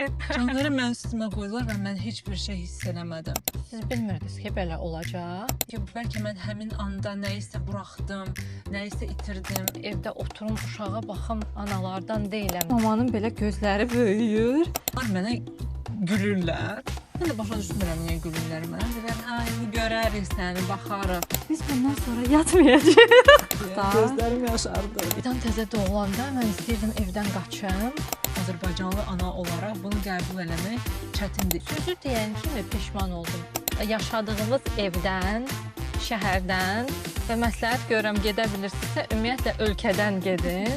Canları mən üstümə qoydular və mən heç bir şey hiss eləmədim. Siz bilmirdiniz ki, belə olacaq. Ki bəlkə mən həmin anda nəyisə buraxdım, nəyisə itirdim. Evdə oturum uşağa baxım, analardan deyiləm. Mamanın belə gözləri böyüyür. Onlar mənə gülürlər. Mən də başa düşmürəm niyə gülürlər mənə. Deyirlər, "Ay, görərik səni, baxarıq." Biz bundan sonra yatmayacağıq. Gözlərim yaşardı. Birdən təzə doğulanda mən istəyirdim evdən qaçım. Azərbaycanlı ana olaraq bunu qəbul eləmək çətindir. Sözü deyən kimi peşman oldum. Yaşadığımız evdən, şəhərdən və məsləhət görürəm gedə bilirsinizsə, ümumiyyətlə ölkədən gedin.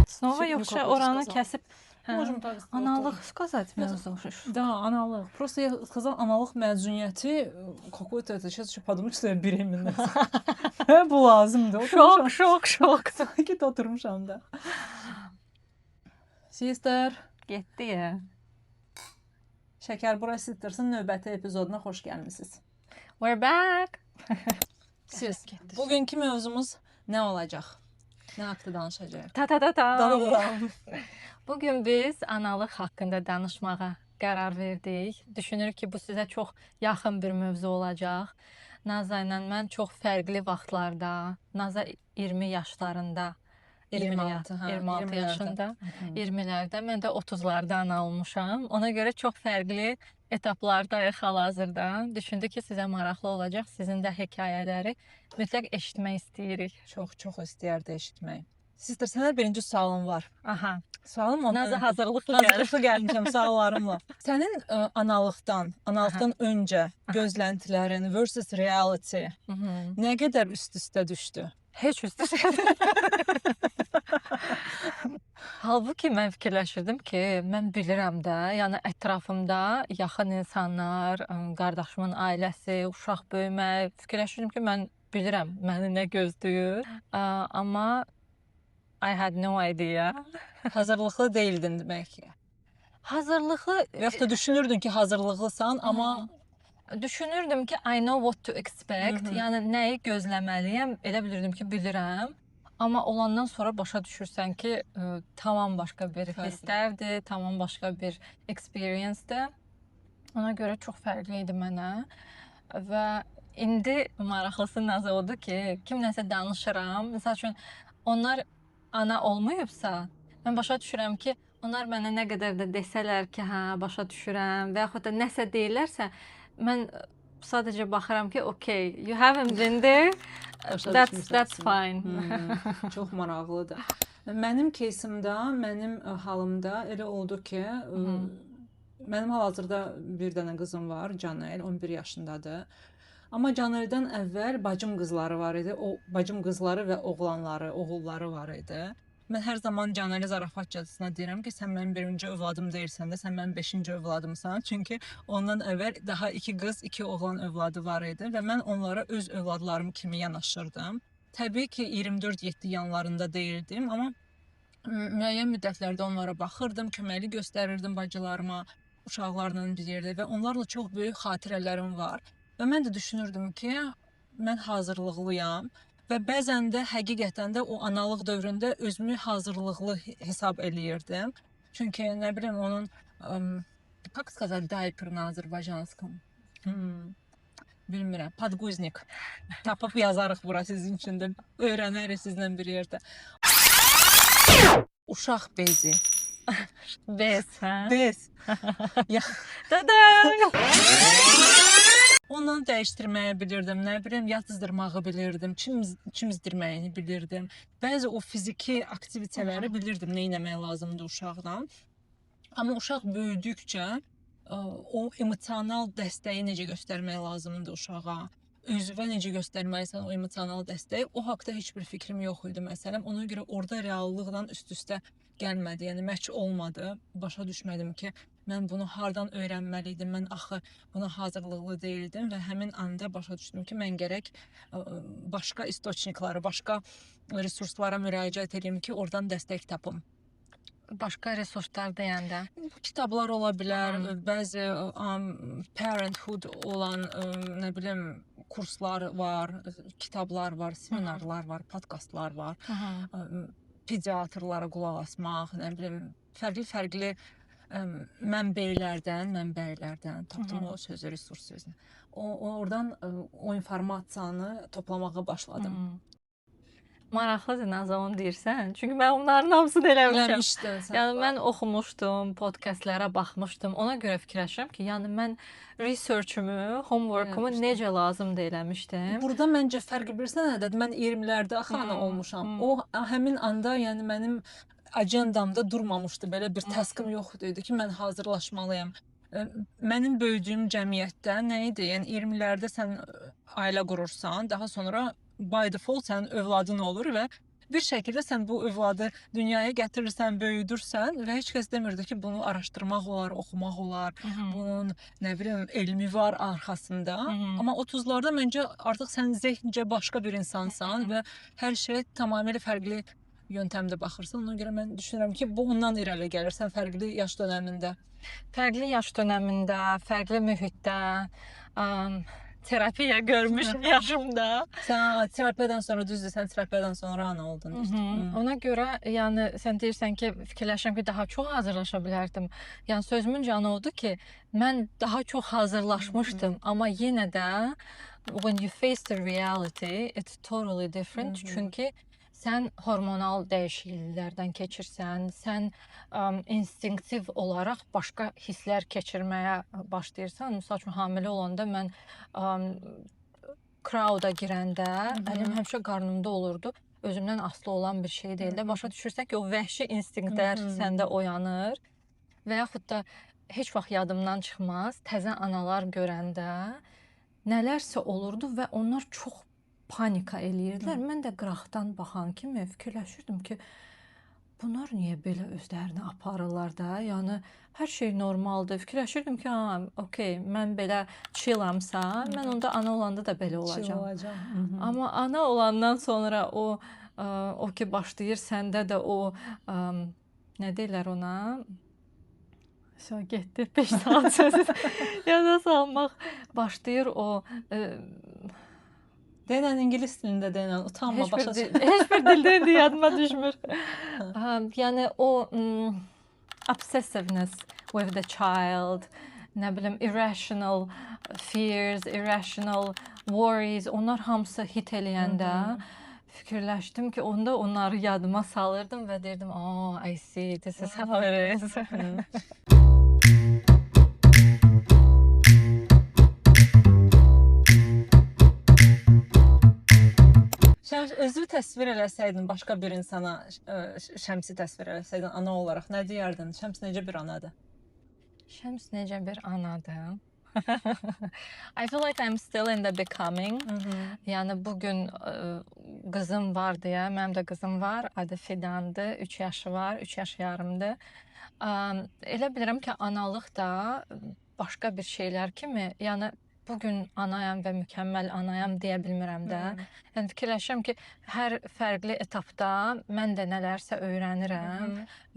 Снова yoxsa oranı kəsib Можем так сказать. analıq сказать mövzu. Да, аналог. Просто я сказала аналог məzuniyyəti какой-то это сейчас еще подумать, что я беременна. Bu lazımdı. Şok. Sakit oturmuşam da. Sister, Getdi ya. Şəkər Bura Sisters'ın növbəti epizoduna xoş gəlmisiniz. We're back. Siz, bugünkü mövzumuz nə olacaq? Nə haqqında danışacağıq? Ta. Bugün biz analıq haqqında danışmağa qərar verdik. Düşünürük ki, bu sizə çox yaxın bir mövzu olacaq. Naza ilə mən çox fərqli vaxtlarda, Naza 20 yaşlarında, 26 yaşında, 20-lərdə, mən də 30-larda ana olmuşam. Ona görə çox fərqli etaplardayıq hal-hazırda. Düşündük ki, sizə maraqlı olacaq. Sizin də hekayələri mütləq eşitmək istəyirik. Çox istəyərdi eşitmək. Sister, sənə birinci sualım var. Aha. Sualım ondan. Naza hazırlıqlı gəlmişəm suallarımla. Sənin analıqdan öncə gözləntilərin versus reality nə qədər üst-üstə düşdü? Heç üst-üstə. Halbuki mən fikirləşirdim ki, mən bilirəm də, yəni ətrafımda yaxın insanlar, qardaşımın ailəsi, uşaq böyümək, fikirləşirdim ki, mən bilirəm məni nə gözləyir. Amma I had no idea. Hazırlıqlı deyildin demək ki. Hazırlıqlı Yoxsa da düşünürdün ki, hazırlıqlısan, amma düşünürdüm ki, I know what to expect. Yəni nəyi gözləməliyəm, elə bilirdim ki, bilirəm. Amma olandan sonra başa düşürsən ki, tamam başqa bir hisslərdir, tamam başqa bir experience-dir. Ona görə çox fərqli idi mənə. Və indi maraqlısı nəsə odur ki, kimləsə danışıram. Məsəl üçün, onlar ana olmayıbsa, mən başa düşürəm ki, onlar mənə nə qədər də desələr ki, hə, başa düşürəm və yaxud da nəsə deyirlərsə, mən sadəcə baxıram ki, okay, you haven't been there, that's fine. Çox maraqlıdır. Mənim кейsimdə, mənim halımda elə oldu ki, mənim hal-hazırda bir dənə qızım var, Canel, 11 yaşındadır. Amma Caneldən əvvəl bacım qızları var idi. O bacım qızları və oğulları var idi. Mən hər zaman Caneli zarafatcasına deyirəm ki, sən mənim birinci övladım deyilsən də, sən mənim 5-ci övladımsan. Çünki ondan əvvəl daha 2 qız, 2 oğlan övladı var idi və mən onlara öz övladlarım kimi yanaşırdım. Təbii ki, 24-7 yanlarında deyildim, amma müəyyən müddətlərdə onlara baxırdım, köməkli göstərirdim bacılarıma, uşaqlarla bir yerdə və onlarla çox böyük xatirələrim var. Və mən də düşünürdüm ki, mən hazırlıqlıyam və bəzən də həqiqətən də o analıq dövründə özümü hazırlıqlı hesab eləyirdim. Çünki nə bilim onun как сказать diaper на azərbaycanskom? Bilmirəm, podguznik. Tapıb yazarıq bura sizin üçün də, öyrənərik sizlə bir yerdə. Uşaq bezi. Bez, hə? Bez. Tada! Ondan dəyişdirməyi bilirdim, nə bilim, yatızdırmağı bilirdim, çimzdirməyini bilirdim. Bəzi o fiziki aktivitələri bilirdim, nə etmək lazımdır uşaqdan. Amma uşaq böyüdükcə o emosional dəstəyi necə göstərmək lazımdır uşağa, özünə necə göstərməlisən o emosional dəstəyi, o haqda heç bir fikrim yox idi məsələn. Ona görə orada reallıqla üst-üstə gəlmədi, yəni məç olmadı. Başa düşmədim ki, mən bunu hardan öyrənməliydim, mən axı buna hazırlıqlı deyildim və həmin anda başa düşdüm ki, mən gərək başqa istoçniklara, başqa resurslara müraciət edeyim ki, oradan dəstək tapım. Başqa resurslar deyəndə? Kitablar ola bilər, bəzi parenthood olan, nə bilim, kurslar var, kitablar var, seminarlar var, podkastlar var. Pediatrlara qulaq asmaq, nə bilim, fərqli-fərqli mənbələrdən tapdım o sözü, resurs sözünü. Oradan o informasiyanı toplamağa başladım. Maraqlıdır Nazan onu deyirsən. Çünki mən onların hamısını eləmişəm. Eləmişdin sən. Yəni mən oxumuşdum, podkastlara baxmışdım. Ona görə fikirləşirəm ki, yəni mən researchumu, homeworkumu necə lazımdır eləmişdim. Burada məncə fərqi bilirsən nədir? Mən 20-lərdə axana olmuşam. O həmin anda yəni mənim ajandamda durmamışdı. Belə bir taskım yox idi ki, mən hazırlaşmalıyam. Mənim böyüdüyüm cəmiyyətdə nə idi? Yəni 20-lərdə sən ailə qurursan, daha sonra by default sənin övladın olur və bir şəkildə sən bu övladı dünyaya gətirirsən, böyüdürsən və heç kəs demirdi ki, bunu araşdırmaq olar, oxumaq olar, bunun nə bilim elmi var arxasında. Amma 30-larda məncə artıq sən zehncə başqa bir insansan və hər şey tamamilə fərqli yöntəmdə baxırsan. Ona görə mən düşünürəm ki, bu ondan irəli gəlir sən fərqli yaş dönəmində. Fərqli yaş dönəmində, fərqli mühitdə, terapiya görmüş yaşımda. Sən terapiyadan sonra düzdür, sən terapiyadan sonra ana oldun. Ona görə yəni sən deyirsən ki, fikirləşirəm ki, daha çox hazırlaşa bilərdim. Yəni sözümün canı odur ki, mən daha çox hazırlaşmışdım, amma yenə də when you face the reality, it's totally different. Çünki sən hormonal dəyişikliklərdən keçirsən, sən instinktiv olaraq başqa hisslər keçirməyə başlayırsan. Məsəl üçün hamilə olanda mən crowda girəndə əlim həmişə qarnımda olurdu. Özümdən asılı olan bir şey deyil də. Başa düşürsən ki, o vəhşi instinktlər səndə oyanır və yaxud da heç vaxt yadımdan çıxmaz. Təzə analar görəndə nələrsə olurdu və onlar çox panika eləyirdilər. Mən də qıraqdan baxan kimi fikirləşirdim ki, bunlar niyə belə özlərini aparırlar da? Yəni hər şey normaldır. Fikirləşirdim ki, okey, mən belə chillamsa, mən onda ana olanda da belə olacağam. Amma ana olandan sonra o ki başlayır səndə də o nə deyirlər ona? Getdi 5 saat sözü yada salmaq başlayır o Deyən ingilis dilində deyən, utanma, başa düşür. Heç bir dildə indi yadıma düşmür. Yəni o obsessiveness with the child, nə bilim irrational fears, irrational worries, onlar hamısı hit eləyəndə fikirləşdim ki, onda onları yadıma salırdım və deyirdim, oh, I see, this is how it is. Özünü təsvir eləsəydin, başqa bir insana Şəmsi təsvir eləsəydin ana olaraq nə deyərdin? Şəms necə bir anadır? Şəms necə bir anadır? I feel like I'm still in the becoming. Yəni bugün qızım var deyə, mənim də qızım var, adı Fidandır, 3 yaşı var, 3 yaş yarımdır. Elə bilirəm ki, analıq da başqa bir şeylər kimi, yəni bugün anayam və mükəmməl anayam deyə bilmirəm də. Yəni fikirləşirəm ki, hər fərqli etapda mən də nələrsə öyrənirəm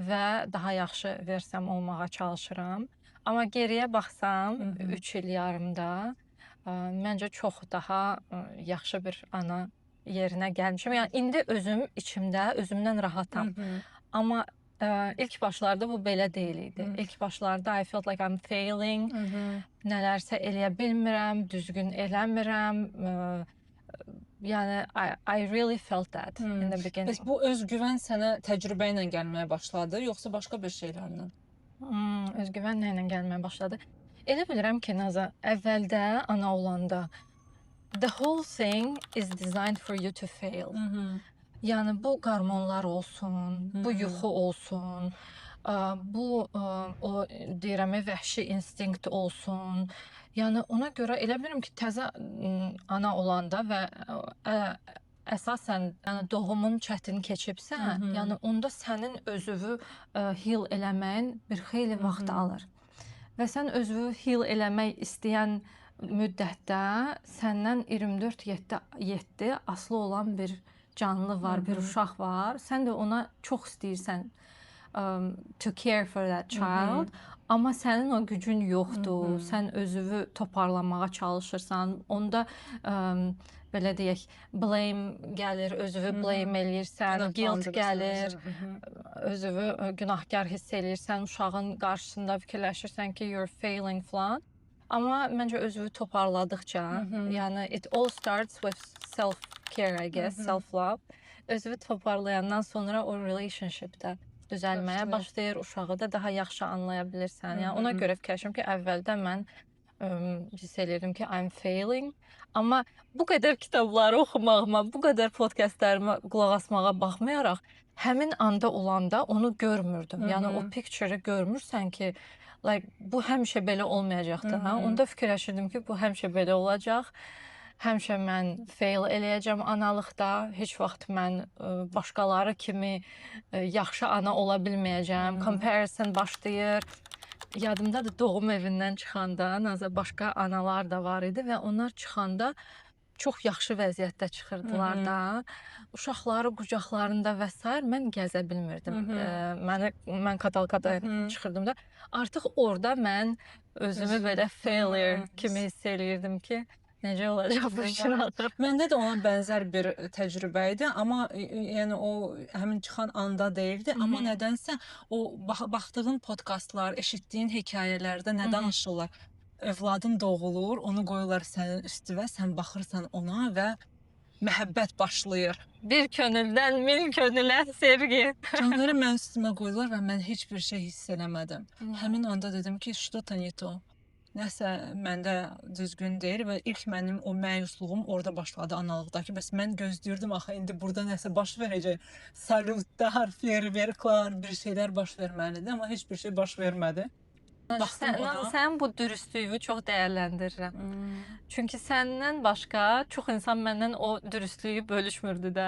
və daha yaxşı versəm olmağa çalışıram. Amma geriyə baxsam, 3 il yarımda məncə çox daha yaxşı bir ana yerinə gəlmişəm. Yəni indi özüm içimdə, özümdən rahatam. Amma ilk başlarda bu belə deyil idi. İlk başlarda I felt like I'm failing. Nələrsə eləyə bilmirəm, düzgün eləmirəm. Yəni I really felt that in the beginning. Bəs bu özgüvən sənə təcrübə ilə gəlməyə başladı, yoxsa başqa bir şeylərlə? Özgüvən ilə gəlməyə başladı. Elə bilirəm ki, Naza, əvvəldə ana olanda the whole thing is designed for you to fail. Yəni bu qarmonlar olsun, bu yuxu olsun, bu o deyirəm vəhşi instinkt olsun. Yəni ona görə elə bilirəm ki, təzə ana olanda və əsasən yəni doğumun çətin keçibsə, yəni onda sənin özünü heal eləməyin bir xeyli vaxt alır. Və sən özünü heal eləmək istəyən müddətdə səndən 24/7 asılı olan bir canlı var, bir uşaq var. Sən də ona çox istəyirsən to care for that child. Amma sənin o gücün yoxdur. Sən özünü toparlamağa çalışırsan. Onda belə deyək, blame gəlir, özünü blame eləyirsən, guilt gəlir, özünü günahkar hiss eləyirsən, uşağın qarşısında fikirləşirsən ki, you're failing falan. Amma məncə özünü toparladıqca, yəni it all starts with self-care, I guess, self-love. Özünü toparlayandan sonra o relationship-də düzəlməyə başlayır, uşağı da daha yaxşı anlaya bilirsən. Yəni ona görə fikirləşirəm ki, əvvəldə mən hiss eləyirdim ki, I'm failing. Amma bu qədər kitabları oxumağıma, bu qədər podkastlarıma qulaq asmağa baxmayaraq, həmin anda olanda onu görmürdüm. Yəni o picture-ı görmürsən ki, like, bu həmişə belə olmayacaq da. Onda fikirləşirdim ki, bu həmişə belə olacaq. Həmişə mən fail eləyəcəm analıqda. Heç vaxt mən başqaları kimi yaxşı ana ola bilməyəcəm. Comparison başlayır. Yadımdadır, doğum evindən çıxanda nazə başqa analar da var idi və onlar çıxanda çox yaxşı vəziyyətdə çıxırdılar da. Uşaqları qucaqlarında və s. mən gəzə bilmirdim. Mən katalkada çıxırdım da. Artıq orada mən özümü belə failure kimi hiss eləyirdim ki, necə olacaq bu işin axırı. Məndə də ona bənzər bir təcrübə idi, amma yəni o həmin çıxan anda deyildi, amma nədənsə o baxdığın podkastlar, eşitdiyin hekayələrdə nə danışırlar? Övladın doğulur, onu qoyurlar sənin üstünə, sən baxırsan ona və məhəbbət başlayır. Bir könüldən min könülə sevgi. Canları mənim üstümə qoydular və mən heç bir şey hiss eləmədim. Həmin anda dedim ki, что-то не то. Nəsə məndə düzgün deyil və ilk mənim o məyusluğum orada başladı analıqdakı. Bəs mən gözləyirdim axı indi burada nəsə baş verəcək. Salutlar, feyerverklar, bir şeylər baş verməlidir, amma heç bir şey baş vermədi. Sən bu dürüstlüyü çox dəyərləndirirəm. Çünki səndən başqa çox insan məndən o dürüstlüyü bölüşmürdü də.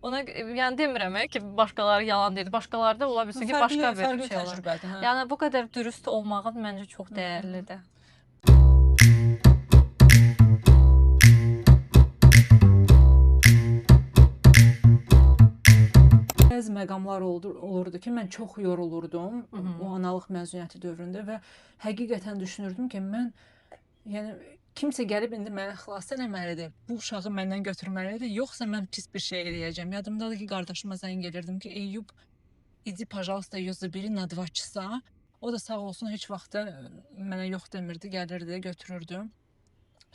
Ona yəni demirəm ki, başqaları yalan deyir. Başqalarda ola bilsin ki, başqa bir şey olur. Yəni bu qədər dürüst olmağın məncə çox dəyərlidir. Bəzi məqamlar olurdu ki, mən çox yorulurdum o analıq məzuniyyəti dövründə və həqiqətən düşünürdüm ki, mən yəni kimsə gəlib indi məni xilas eləməlidir, bu uşağı məndən götürməlidir, yoxsa mən pis bir şey eləyəcəm. Yadımdadır ki, qardaşıma zəng elirdim ki, Eyyub, idi, pожалуйста, ее забери на 2 часа. O da sağ olsun heç vaxt mənə yox demirdi, gəlirdi, götürürdü.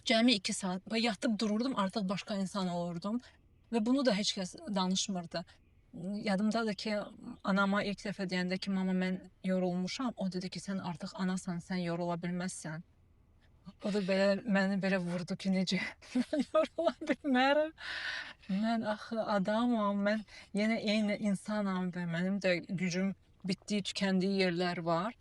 Cəmi 2 saat yatıb dururdum, artıq başqa insan olurdum və bunu da heç kəs danışmırdı. Yadımdadır ki, anama ilk dəfə deyəndə ki, mama mən yorulmuşam, o dedi ki, sən artıq anasan, sən yorula bilməzsən. O da belə məni belə vurdu ki, necə mən yorula bilmərəm. Mən axı adamam, mən yenə eyni insanam və mənim də gücüm bitdiyi, tükəndiyi yerlər var.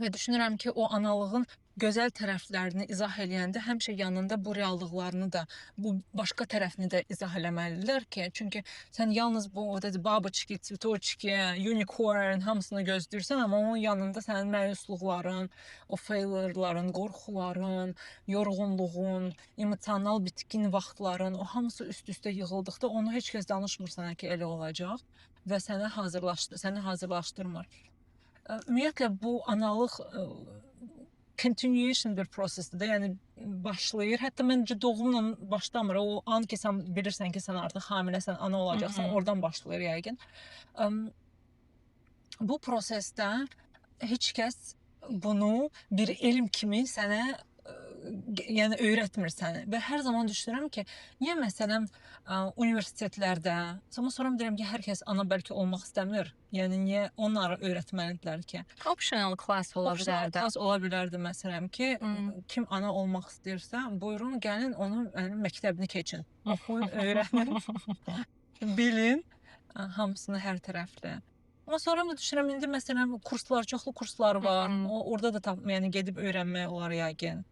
Və düşünürəm ki, o analığın gözəl tərəflərini izah eləyəndə həmişə yanında bu reallıqlarını da, bu başqa tərəfini də izah eləməlidirlər ki, çünki sən yalnız bu babaçki, цветочки, unicorn hamısını gözləyirsən, amma onun yanında sənin məyusluqların, o failerların, qorxuların, yorğunluğun, emosional bitkin vaxtların, o hamısı üst-üstə yığıldıqda onu heç kəs danışmır sənə ki, elə olacaq və səni hazırlaşdırmır. Ümumiyyətlə bu analıq continuation bir prosesdir də, yəni başlayır. Hətta məncə doğumla başlamır. O an ki, sən bilirsən ki, sən artıq hamiləsən, ana olacaqsan, oradan başlayır yəqin. Bu prosesdə heç kəs bunu bir elm kimi sənə yəni öyrətmir səni. Və hər zaman düşünürəm ki, niyə məsələn universitetlərdə, sonra deyirəm ki, hər kəs ana bəlkə olmaq istəmir. Yəni niyə onları öyrətməlidirlər ki? Optional class ola bilərdi. Optional class ola bilərdi məsələn ki, kim ana olmaq istəyirsə, buyurun gəlin onun məktəbini keçin. Oxuyun, öyrənin, bilin, hamısını hər tərəfli. Amma sonra da düşünürəm, indi məsələn kurslar, çoxlu kurslar var. Orada da yəni gedib öyrənmək olar yəqin.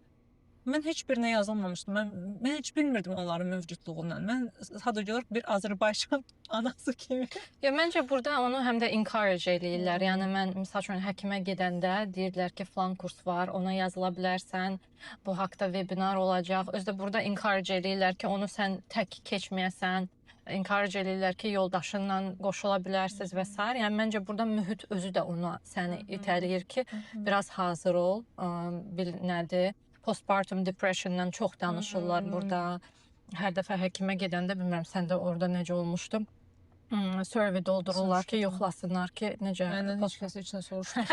Mən heç birinə yazılmamışdım. Mən heç bilmirdim onların mövcudluğundan. Mən sadəcə olaraq bir Azərbaycan anası kimi. Ya məncə burada onu həm də encourage eləyirlər. Yəni mən məsəl üçün həkimə gedəndə deyirdilər ki, falan kurs var, ona yazıla bilərsən. Bu haqqda webinar olacaq. Özdə burada encourage eləyirlər ki, onu sən tək keçməyəsən. encourage eləyirlər ki, yoldaşınla qoşula bilərsiniz və s. Yəni məncə burada mühit özü də ona səni itələyir ki, biraz hazır ol. Bil nədir? Postpartum depressiondan çox danışırlar burada. Hər dəfə həkimə gedəndə bilmirəm səndə orada necə olmuşdu? Survey doldururlar ki, yoxlasınlar ki, necə. Məndən heç kəs heç nə soruşmur.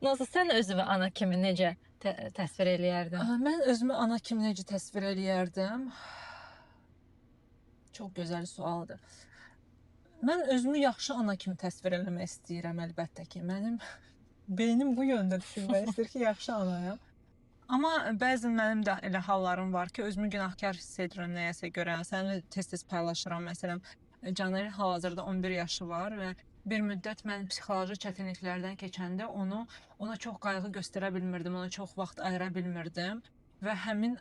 Nasıl sən özünü ana kimi necə təsvir eləyərdin? Mən özümü ana kimi necə təsvir eləyərdim? Çox gözəl sualdır. Mən özümü yaxşı ana kimi təsvir eləmək istəyirəm əlbəttə ki. Mənim beynim bu yöndə düşünmək istəyir ki, yaxşı anayam. Amma bəzən mənim də elə hallarım var ki, özümü günahkar hiss edirəm nəyəsə görə. Səni tez-tez paylaşıram. Məsələn, Caner hal-hazırda 11 yaşı var və bir müddət mən psixoloji çətinliklərdən keçəndə ona çox qayğı göstərə bilmirdim, ona çox vaxt ayıra bilmirdim və həmin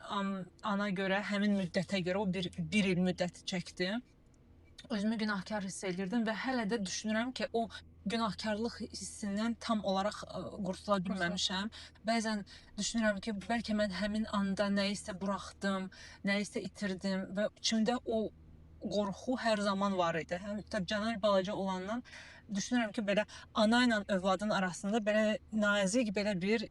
ana görə, həmin müddətə görə o bir il müddəti çəkdi. Özümü günahkar hiss edirdim və hələ də düşünürəm ki, o günahkarlıq hissindən tam olaraq qurtula bilməmişəm. Bəzən düşünürəm ki, bəlkə mən həmin anda nəyisə buraxdım, nəyisə itirdim və içimdə o qorxu hər zaman var idi. Hətta Caner balaca olandan düşünürəm ki, belə ana ilə övladın arasında belə nazik belə bir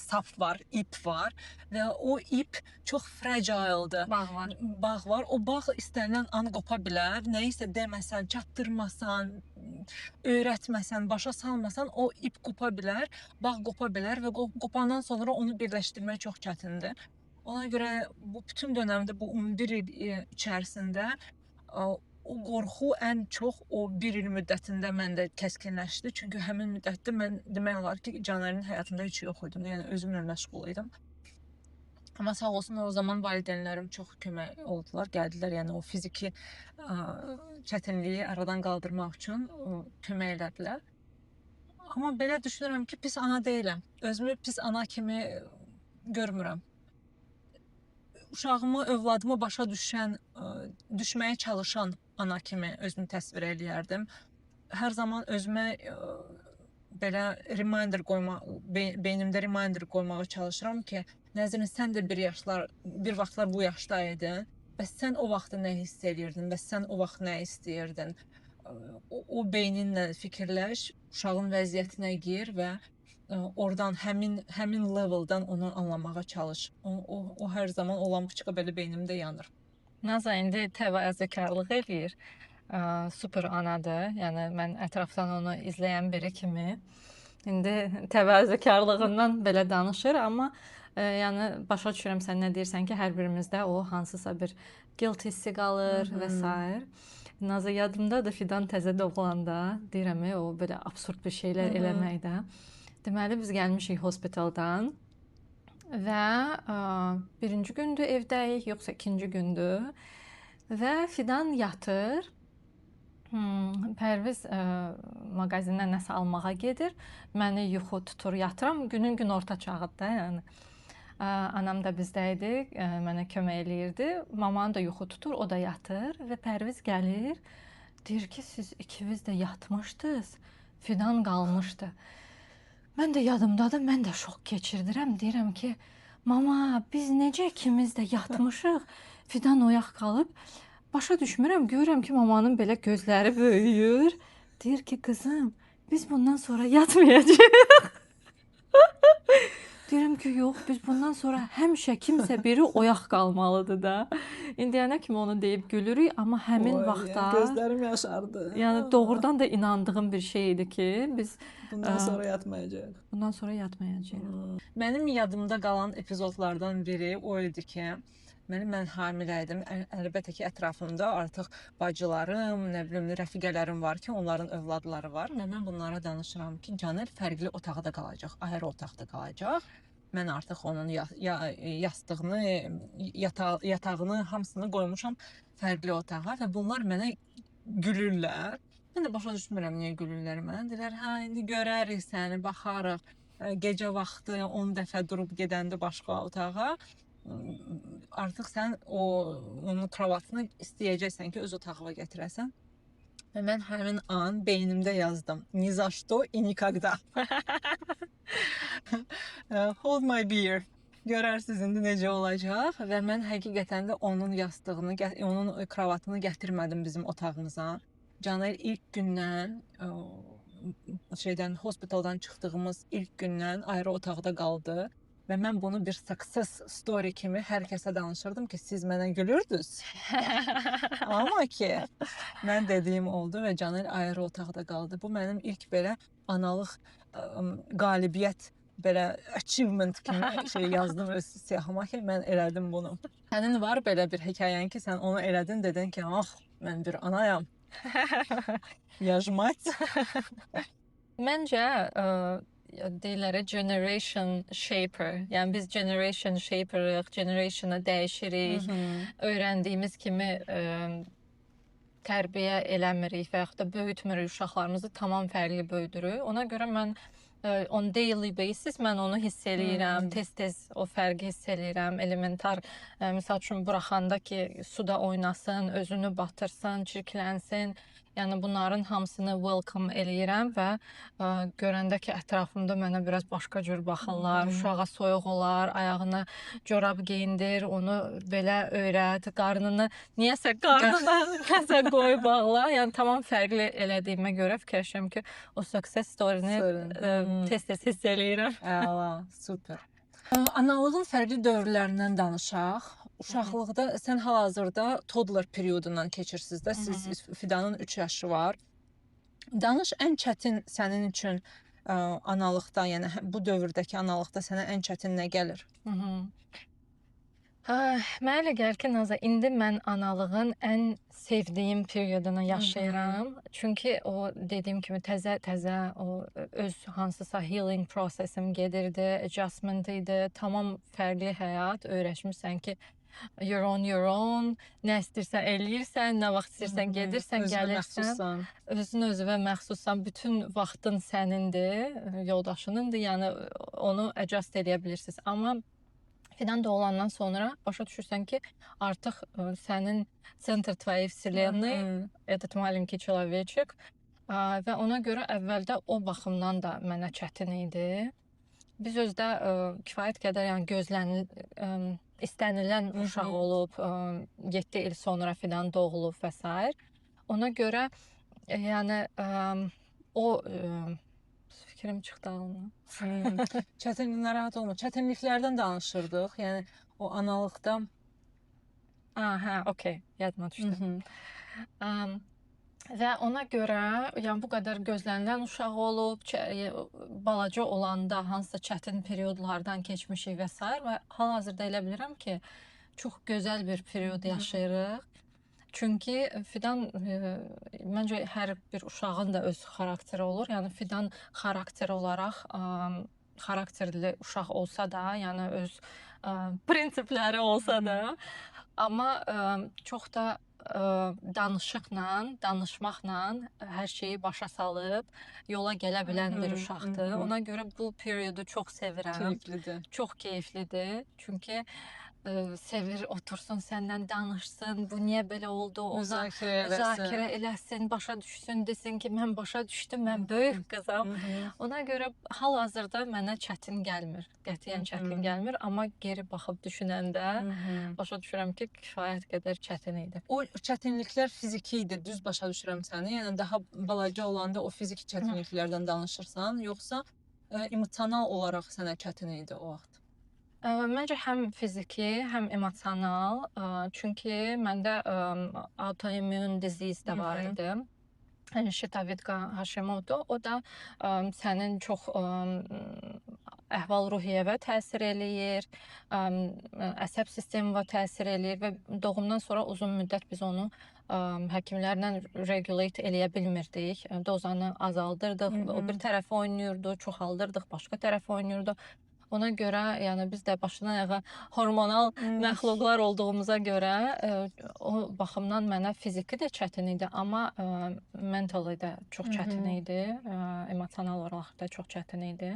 sap var, ip var və o ip çox fragiledir. Bağ var. O bağ istənilən an qopa bilər. Nəyisə deməsən, çatdırmasan, öyrətməsən, başa salmasan o ip qopa bilər, bağ qopa bilər və qopandan sonra onu birləşdirmək çox çətindir. Ona görə bu bütün dövrdə bu 11 il içərisində o qorxu ən çox o bir il müddətində məndə kəskinləşdi. Çünki həmin müddətdə mən demək olar ki, Canerin həyatında heç yox idim. Yəni özümlə məşğul idim. Amma sağ olsun o zaman valideynlərim çox kömək oldular, gəldilər. Yəni o fiziki çətinliyi aradan qaldırmaq üçün kömək elədilər. Amma belə düşünürəm ki, pis ana deyiləm. Özümü pis ana kimi görmürəm. Uşağımı, övladımı başa düşməyə çalışan ana kimi özümü təsvir eləyərdim. Hər zaman özümə belə reminder beynimdə reminder qoymağa çalışıram ki, Nəzrin, sən də bir vaxtlar bu yaşda idin. Bəs sən o vaxt nə hiss edirdin? Bəs sən o vaxt nə istəyirdin? O beyninlə fikirləş, uşağın vəziyyətinə gir və oradan həmin leveldən onu anlamağa çalış. O hər zaman o lampoçka belə beynimdə yanır. Naza indi təvazökarlıq eləyir. Super anadır. Yəni mən ətrafdan onu izləyən biri kimi indi təvazökarlığından belə danışır, amma yəni başa düşürəm sən nə deyirsən ki, hər birimizdə o hansısa bir guilt hissi qalır və s. Naza yadımdadır Fidan təzə doğulanda, deyirəm o belə absurd bir şeylər eləməkdə. Deməli biz gəlmişik hospitaldan və birinci gündür evdəyik, yoxsa ikinci gündür və Fidan yatır. Pərviz mağazindən nəsə almağa gedir. Məni yuxu tutur, yatıram. Günün günorta çağıdır da, yəni. Anam da bizdə idi, mənə kömək eləyirdi. Mamanı da yuxu tutur, o da yatır və Pərviz gəlir. Deyir ki, siz ikiniz də yatmışdınız, Fidan qalmışdı. Mən də yadımdadır, mən də şok keçirdirəm. Deyirəm ki, mama, biz necə ikimiz də yatmışıq, Fidan oyaq qalıb. Başa düşmürəm, görürəm ki, mamanın belə gözləri böyüyür. Deyir ki, qızım, biz bundan sonra yatmayacağıq. Deyirəm ki, yox, biz bundan sonra həmişə kimsə biri oyaq qalmalıdır da. İndiyənə kimi onu deyib gülürük, amma həmin vaxtda gözlərim yaşardı. Yəni doğrudan da inandığım bir şey idi ki, biz bundan sonra yatmayacağıq. Bundan sonra yatmayacağıq. Mənim yadımda qalan epizodlardan biri o idi ki, mən hamilə idim. Əlbəttə ki, ətrafımda artıq bacılarım, nə bilim, rəfiqələrim var ki, onların övladları var. Və mən bunlara danışıram ki, Caner fərqli otaqda qalacaq, ayrı otaqda qalacaq. Mən artıq onun yastığını, yatağını, hamısını qoymuşam fərqli otağa və bunlar mənə gülürlər. Mən də başa düşmürəm niyə gülürlər mənə. Deyirlər, hə, indi görərik səni, baxarıq. Gecə vaxtı 10 dəfə durub gedəndə başqa otağa. Artıq sən onun kravatını istəyəcəksən ki, öz otağına gətirəsən. Və mən həmin an beynimdə yazdım. Ni za что и никогда. Hold my beer. Görərsiniz indi necə olacaq və mən həqiqətən də onun yastığını, onun kravatını gətirmədim bizim otağımıza. Caner ilk gündən hospitaldan çıxdığımız ilk gündən ayrı otaqda qaldı və mən bunu bir success story kimi hər kəsə danışırdım ki, siz mənə gülürdünüz. Amma ki, mən dediyim oldu və Caner ayrı otaqda qaldı. Bu mənim ilk belə analıq qalibiyyət belə achievement kimi yazdım öz siyahıma ki, mən elədim bunu. Sənin var belə bir hekayən ki, sən onu elədin, dedin ki, mən bir anayam. Yajmat. Məncə deyirlər generation shaper. Yəni biz generation shaper'ıq, generationa dəyişirik. Öyrəndiyimiz kimi tərbiyə eləmirik və yaxud da böyütmürük uşaqlarımızı, tamam fərqli böyüdürük. Ona görə mən on daily basis mən onu hiss eləyirəm, tez-tez o fərqi hiss eləyirəm. Elementar, misal üçün buraxanda ki, suda oynasın, özünü batırsın, çirklənsin. Yəni bunların hamısını welcome eləyirəm və görəndə ki, ətrafımda mənə biraz başqa cür baxırlar, uşağa soyuq olar, ayağına corab geyindir, onu belə öyrət, qarnını niyəsə nəsə qoy bağla. Yəni tamam fərqli elədiyimə görə fikirləşirəm ki, o success story-ni tez-tez hiss eləyirəm. Əla, super. Analığın fərqli dövrlərindən danışaq. Uşaqlıqda sən hal-hazırda toddler periodundan keçirsiniz də, siz Fidanın 3 yaşı var. Danış, ən çətin sənin üçün analıqda, yəni bu dövrdəki analıqda sənə ən çətin nə gəlir? Mənə elə gəlir ki, Nazə, indi mən analığın ən sevdiyim periodunu yaşayıram. Çünki o dediyim kimi təzə o öz hansısa healing prosesim gedirdi, adjustment idi, tamam fərqli həyat, öyrəşmirsən ki, you're on your own, nə istəyirsən eləyirsən, nə vaxt istəyirsən gedirsən, gəlirsən. Özünə məxsussan, bütün vaxtın sənindir, yoldaşınındır, yəni onu adjust edə bilirsiniz. Amma Fidan doğulandan sonra başa düşürsən ki, artıq sənin center твоей вселенной, этот маленький человечек və ona görə əvvəldə o baxımdan da mənə çətin idi. Biz özdə kifayət qədər, yəni istənilən uşaq olub, 7 il sonra Fidan doğulub və s. Ona görə yəni o fikrim çıxdı ağlıma. Narahat olma. Çətinliklərdən danışırdıq. Yəni o analıqda. Okey, yadıma düşdü. Və ona görə, yəni bu qədər gözlənilən uşaq olub, balaca olanda hansısa çətin periodlardan keçmişik və s. və hal-hazırda elə bilirəm ki, çox gözəl bir period yaşayırıq. Çünki Fidan, məncə hər bir uşağın da öz xarakteri olur. Yəni Fidan xarakter olaraq xarakterli uşaq olsa da, yəni öz prinsipləri olsa da, amma çox da danışmaqla hər şeyi başa salıb yola gələ bilən bir uşaqdır. Ona görə bu periodu çox sevirəm. Keyiflidir. Çox keyiflidir. Çünki sevir, otursun, səndən danışsın, bu niyə belə oldu, müzakirə eləsin, başa düşsün, desin ki, mən başa düşdüm, mən böyük qızam. Ona görə hal-hazırda mənə çətin gəlmir, qətiyyən çətin gəlmir, amma geri baxıb düşünəndə başa düşürəm ki, kifayət qədər çətin idi. O çətinliklər fiziki idi, düz başa düşürəm səni. Yəni daha balaca olanda o fiziki çətinliklərdən danışırsan, yoxsa emosional olaraq sənə çətin idi o vaxt? Məncə həm fiziki, həm emosional. Çünki məndə autoimmune disease də var idi. Şitavitka Hashimoto. O da sənin çox əhval-ruhiyyəvə təsir eləyir, əsəb sistemə təsir eləyir və doğumdan sonra uzun müddət biz onu həkimlərlə regulate eləyə bilmirdik. Dozanı azaldırdıq, o bir tərəfə oynayırdı, çoxaldırdıq, başqa tərəfə oynayırdı. Ona görə, yəni biz də başdan ayağa hormonal məxluqlar olduğumuza görə o baxımdan mənə fiziki də çətin idi, amma mentally də çox çətin idi, emosional olaraq da çox çətin idi.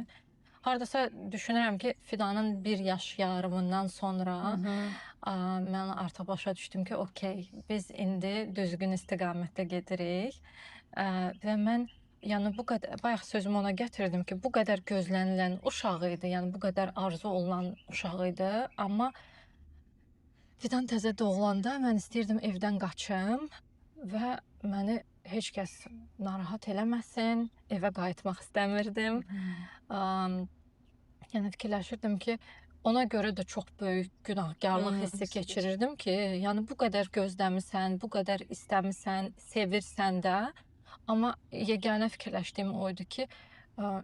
Hardasa düşünürəm ki, Fidanın 1 yaş yarımından sonra mən artıq başa düşdüm ki, okey, biz indi düzgün istiqamətdə gedirik və mən yəni bu qədər bayaq sözümü ona gətirdim ki, bu qədər gözlənilən uşaq idi, yəni bu qədər arzu olunan uşaq idi, amma Fidan təzə doğulanda mən istəyirdim evdən qaçım və məni heç kəs narahat eləməsin, evə qayıtmaq istəmirdim. Yəni fikirləşirdim ki, ona görə də çox böyük günahkarlıq hissi keçirirdim ki, yəni bu qədər gözləmisən, bu qədər istəmisən, sevirsən də, amma yeganə fikirləşdiyim o idi ki,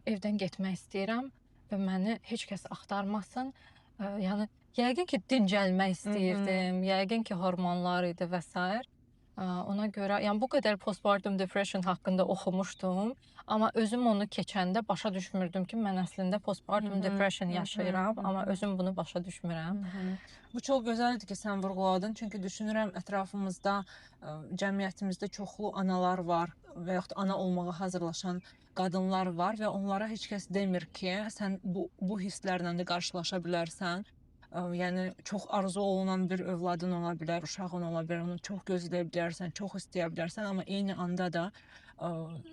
evdən getmək istəyirəm və məni heç kəs axtarmasın. Yəni yəqin ki, dincəlmək istəyirdim, yəqin ki, hormonlar idi və s. Ona görə, yəni bu qədər postpartum depression haqqında oxumuşdum, amma özüm onu keçəndə başa düşmürdüm ki, mən əslində postpartum depression yaşayıram, amma özüm bunu başa düşmürəm. Bu çox gözəldir ki, sən vurğuladın. Çünki düşünürəm ətrafımızda, cəmiyyətimizdə çoxlu analar var və yaxud ana olmağa hazırlaşan qadınlar var və onlara heç kəs demir ki, sən bu hisslərlə də qarşılaşa bilərsən. Yəni çox arzu olunan bir övladın ola bilər, uşağın ola bilər, onu çox gözləyə bilərsən, çox istəyə bilərsən, amma eyni anda da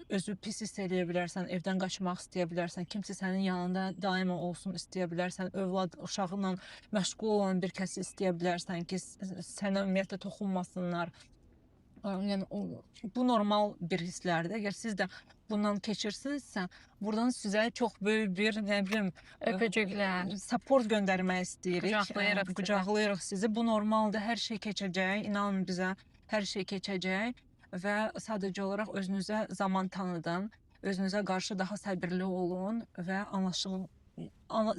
özü pis hiss eləyə bilərsən, evdən qaçmaq istəyə bilərsən, kimsə sənin yanında daima olsun istəyə bilərsən, uşağınla məşğul olan bir kəsi istəyə bilərsən ki, sənə ümumiyyətlə toxunmasınlar. Yəni bu normal bir hisslərdir. Əgər siz də bundan keçirsinizsə, buradan sizə çox böyük bir, nə bilim, Öpücüklər, support göndərmək istəyirik. qucaqlayırıq sizi. sizi. Bu normaldır. Hər şey keçəcək. İnanın bizə, hər şey keçəcək və sadəcə olaraq özünüzə zaman tanıdın. Özünüzə qarşı daha səbirli olun və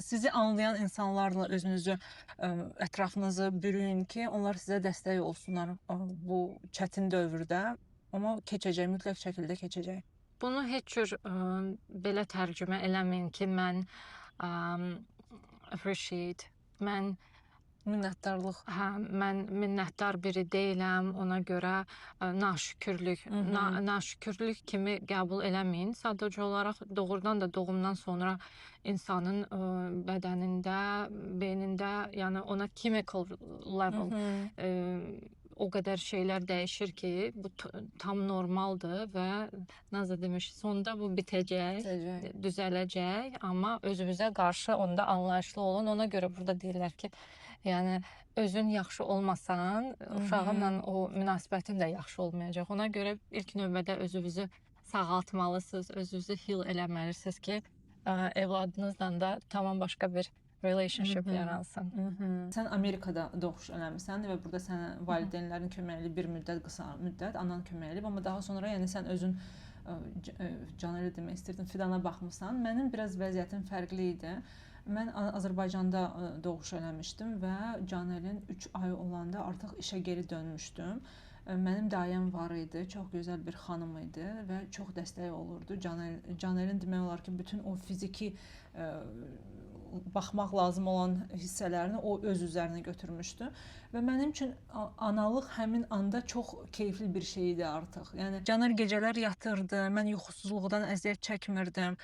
sizi anlayan insanlarla özünüzü, ətrafınızı bürüyün ki, onlar sizə dəstək olsunlar bu çətin dövrdə. Amma keçəcək, mütləq şəkildə keçəcək. Bunu heç cür belə tərcümə eləməyin ki, mən appreciate, mən Minnətdarlıq. mən minnətdar biri deyiləm, ona görə naşükürlük kimi qəbul eləməyin. Sadəcə olaraq doğrudan da doğumdan sonra insanın bədənində, beynində, yəni ona chemical level o qədər şeylər dəyişir ki, bu tam normaldır və Nazlı demiş, sonda bu bitəcək, düzələcək, amma özünüzə qarşı onda anlayışlı olun. Ona görə burada deyirlər ki, yəni özün yaxşı olmasan, uşağınla o münasibətin də yaxşı olmayacaq. Ona görə ilk növbədə özünüzü sağaltmalısınız, özünüzü heal eləməlisiniz ki, evladınızla da tamam başqa bir relationship yaransın. Sən Amerikada doğuş eləmisən və burada sənə valideynlərin köməyi ilə bir müddət, qısa müddət anan köməyi ilə, amma daha sonra yəni sən özün Canələ demək istirdim, Fidana baxmısan. Mənim biraz vəziyyətim fərqli idi. Mən Azərbaycanda doğuş eləmişdim və Canəlin 3 ay olanda artıq işə geri dönmüşdüm. Mənim dayım var idi, çox gözəl bir xanım idi və çox dəstək olurdu. Canəlin demək olar ki, bütün o fiziki baxmaq lazım olan hissələrini o öz üzərinə götürmüşdü və mənim üçün analıq həmin anda çox keyfli bir şey idi artıq. Yəni Canəl gecələr yatırdı, mən yuxusuzluqdan əziyyət çəkmirdim.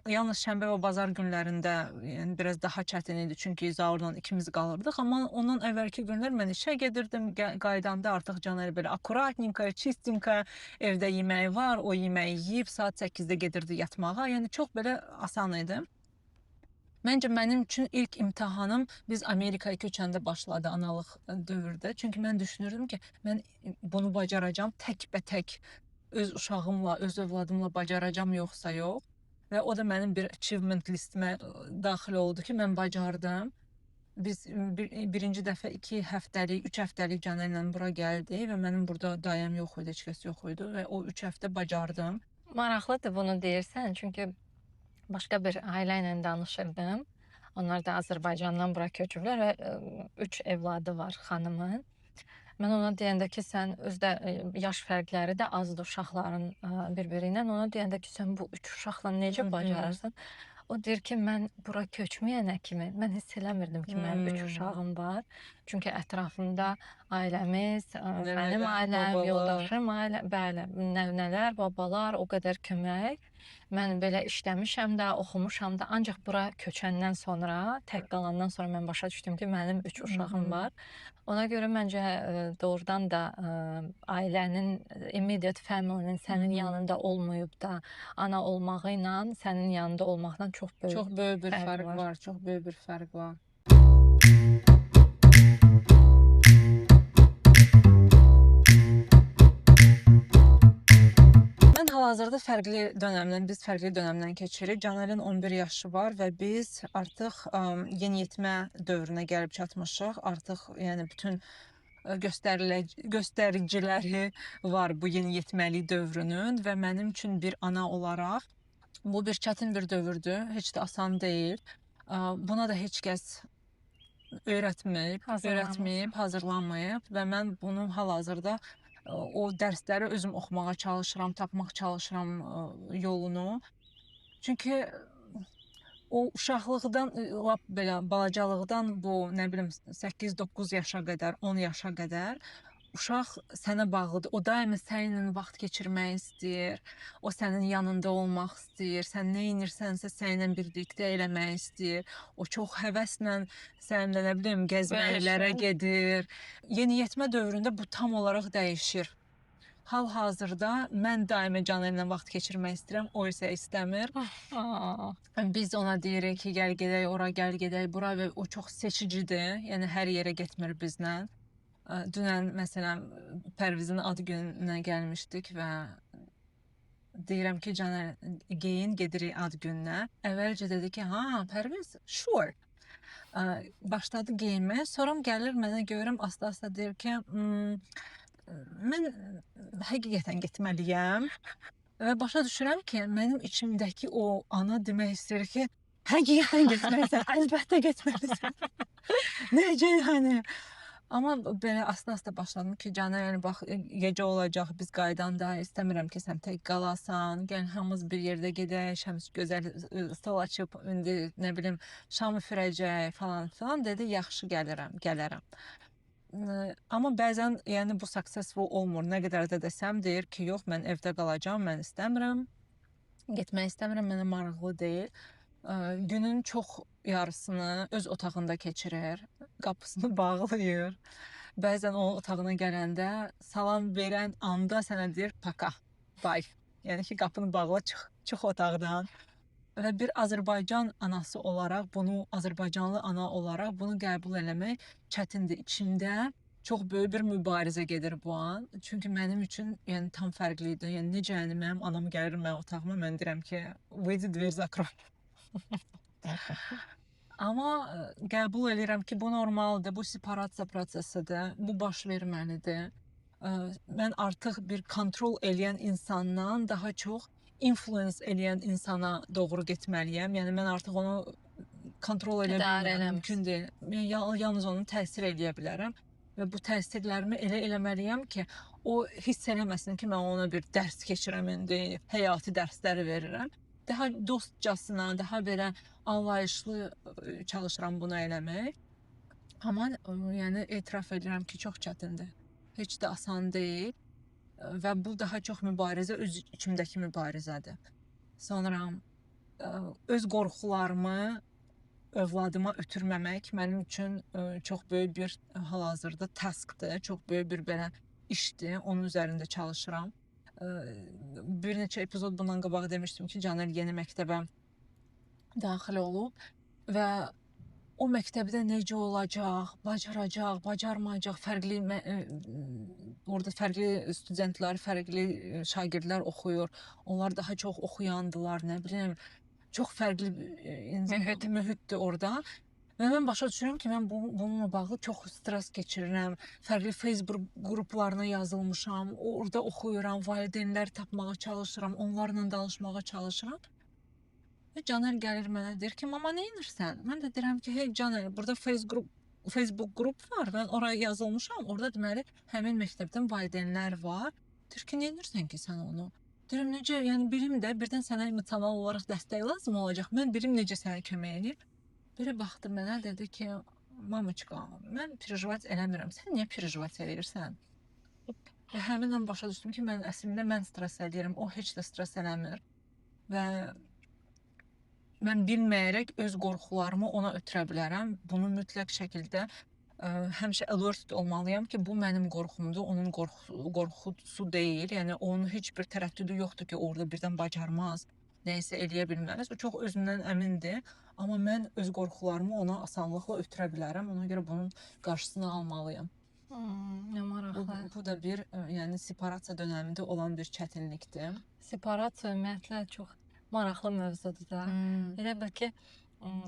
Yalnız şənbə və bazar günlərində yəni biraz daha çətin idi, çünki Zaurla ikimiz qalırdıq, amma ondan əvvəlki günlər mən işə gedirdim, qaydanda artıq Canəl belə akuratnenько, çistinько evdə yeməyi var, o yeməyi yeyib saat 8-də gedirdi yatmağa. Yəni çox belə asan idi. Məncə mənim üçün ilk imtahanım biz Amerikaya köçəndə başladı analıq dövrdə. Çünki mən düşünürdüm ki, mən bunu bacaracam təkbətək öz uşağımla, öz övladımla bacaracam yoxsa yox. Və o da mənim bir achievement listimə daxil oldu ki, mən bacardım. Biz birinci dəfə 2 həftəlik, 3 həftəlik Canəllə bura gəldik və mənim burada dayım yox idi, heç kəs yox idi və o 3 həftə bacardım. Maraqlıdır bunu deyirsən, çünki başqa bir ailə ilə danışırdım. Onlar da Azərbaycandan bura köçüblər və 3 evladı var xanımın. Mən ona deyəndə ki, sən özdə yaş fərqləri də azdır uşaqların bir-biri ilə. Ona deyəndə ki, sən bu 3 uşaqla necə bacarırsan? O deyir ki, mən bura köçməyənə kimi mən hiss eləmirdim ki, mənim 3 uşağım var. Çünki ətrafımda ailəmiz, mənim ailəm, yoldaşım ailəm, bəli, nəvələr, babalar, o qədər kömək. mən belə işləmişəm də, oxumuşam da, ancaq bura köçəndən sonra, tək qalandan sonra mən başa düşdüm ki, mənim 3 uşağım var. Ona görə məncə doğrudan da ailənin, immediate family'nin sənin yanında olmayıb da ana olmağı ilə sənin yanında olmaqdan çox Çox böyük bir fərq fərq var. var, çox böyük bir fərq var. Mən hal-hazırda biz fərqli dönəmdən keçirik. Canelin 11 yaşı var və biz artıq yeniyetmə dövrünə gəlib çatmışıq. Artıq yəni bütün göstəriciləri var bu yeniyetməlik dövrünün və mənim üçün bir ana olaraq bu bir çətin bir dövrdür. Heç də asan deyil. Buna da heç kəs öyrətməyib, hazırlanmayıb və mən bunu hal-hazırda o dərsləri özüm oxumağa çalışıram, tapmaq çalışıram yolunu. Çünki o uşaqlıqdan, lap belə balacalıqdan bu, nə bilim, 8-9 yaşa qədər, 10 yaşa qədər uşaq sənə bağlıdır. O daima səninlə vaxt keçirmək istəyir. O sənin yanında olmaq istəyir. Sən nə edirsənsə səninlə birlikdə eləmək istəyir. O çox həvəslə səninlə, nə bilim, gəzməklərə gedir. Yeniyetmə dövründə bu tam olaraq dəyişir. Hal-hazırda mən daima Canellə vaxt keçirmək istəyirəm, o isə istəmir. Biz ona deyirik ki, gəl gedək ora, gəl gedək bura və o çox seçicidir. Yəni hər yerə getmir bizlə. Dünən məsələn Pərvizin ad gününə gəlmişdik və deyirəm ki, Canel geyin, gedirik ad gününə. Əvvəlcə dedi ki, ha, Pərviz, sure. Başladı geyinməyə, sonra gəlir mənə görürəm, asta-asta deyir ki, mən həqiqətən getməliyəm. Və başa düşürəm ki, mənim içimdəki o ana demək istəyir ki, həqiqətən getməlisən, əlbəttə getməlisən. Necə yəni? Amma belə asta-asta başladım ki, Canel, yəni bax, gecə olacaq, biz qaydanda, istəmirəm ki, sən tək qalasan, gəl hamımız bir yerdə gedək, şəms gözəl stol açıb, indi nə bilim, şam üfürəcək falan filan, dedi, yaxşı gələrəm. Amma bəzən yəni bu successful olmur. Nə qədər də desəm deyir ki, yox, mən evdə qalacağam, mən istəmirəm. Getmək istəmirəm, mənə maraqlı deyil. Günün çox yarısını öz otağında keçirir, qapısını bağlayır. Bəzən o otağına gələndə salam verən anda sənə deyir paka, bye. Yəni ki, qapını bağla, çıx otaqdan. Və bir Azərbaycan anası olaraq bunu, Azərbaycanlı ana olaraq bunu qəbul eləmək çətindir. İçimdə çox böyük bir mübarizə gedir bu an. Çünki mənim üçün yəni tam fərqli idi. Yəni necə yəni mənim anam gəlir mənim otağıma, mən deyirəm ki, выйди, дверь закрой. Amma qəbul edirəm ki, bu normaldır, bu separasiya prosesidir, bu baş verməlidir. Mən artıq bir kontrol eləyən insandan daha çox influence eləyən insana doğru getməliyəm. Yəni mən artıq onu kontrol edə bilmirəm, mümkün deyil. Mən yalnız onu təsir eləyə bilərəm və bu təsirlərimi elə eləməliyəm ki, o hiss eləməsin ki, mən ona bir dərs keçirəm indi, həyati dərslər verirəm. Daha dostcasına, daha belə anlayışlı çalışıram bunu eləmək. Amma yəni etiraf edirəm ki, çox çətindir. Heç də asan deyil və bu daha çox mübarizə öz içimdəki mübarizədir. Sonra öz qorxularımı övladıma ötürməmək mənim üçün çox böyük bir hal-hazırda taskdır, çox böyük bir belə işdir. Onun üzərində çalışıram. Bir neçə epizod bundan qabaq demişdim ki, Canel yeni məktəbə daxil olub və o məktəbdə necə olacaq, bacaracaq, bacarmayacaq, orada fərqli studentlər, fərqli şagirdlər oxuyur. Onlar daha çox oxuyandılar, nə bilim, çox fərqli mühitdir orada. Və mən başa düşürəm ki, mən bununla bağlı çox stres keçirirəm. Fərqli Facebook qruplarına yazılmışam, orada oxuyuram, valideynləri tapmağa çalışıram, onlarla danışmağa çalışıram. Və Canel gəlir mənə deyir ki, mama, nə edirsən? Mən də deyirəm ki, hey Canel, burada Facebook qrup var, mən oraya yazılmışam, orada deməli həmin məktəbdən valideynlər var. Deyir ki, nə edirsən ki sən onu? Deyirəm, necə, yəni bilim də birdən sənə emosional olaraq dəstək lazım olacaq, mən bilim necə sənə kömək edir. Belə baxdı mənə, dedi ki, mamaçka, mən perjivət eləmirəm, sən niyə perjivət eləyirsən? Və həmin an başa düşdüm ki, əslində mən stres eləyirəm, o heç də stres eləmir. və mən bilməyərək öz qorxularımı ona ötürə bilərəm. Bunu mütləq şəkildə həmişə alert olmalıyam ki, bu mənim qorxumdur, onun qorxusu deyil. Yəni onun heç bir tərəddüdü yoxdur ki, orada birdən bacarmaz, nəyisə eləyə bilməz. O çox özündən əmindir, amma mən öz qorxularımı ona asanlıqla ötürə bilərəm. Ona görə bunun qarşısını almalıyam. Nə maraqlı. Bu da bir, yəni separasiya dövründə olan bir çətinlikdir. Separasiya ümumiyyətlə çox maraqlı mövzudur da. Elə bil ki,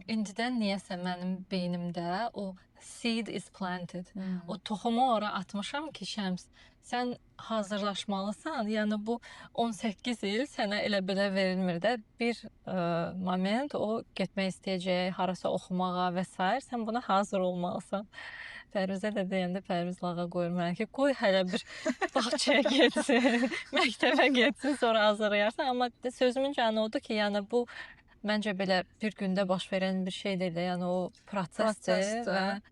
indidən niyəsə mənim beynimdə o seed is planted. O toxumu ora atmışam ki, Şəms, sən hazırlaşmalısan. Yəni bu 18 il sənə elə belə verilmir də. Bir moment o getmək istəyəcək, harasa oxumağa və s. sən buna hazır olmalısan. Pərvizə də deyəndə Pərviz lağa qoyur mənə ki, qoy hələ bir bağçaya getsin, məktəbə getsin, sonra hazırlayarsan. Amma sözümün canı odur ki, yəni bu məncə belə bir gündə baş verən bir şey deyil də, yəni o prosesdir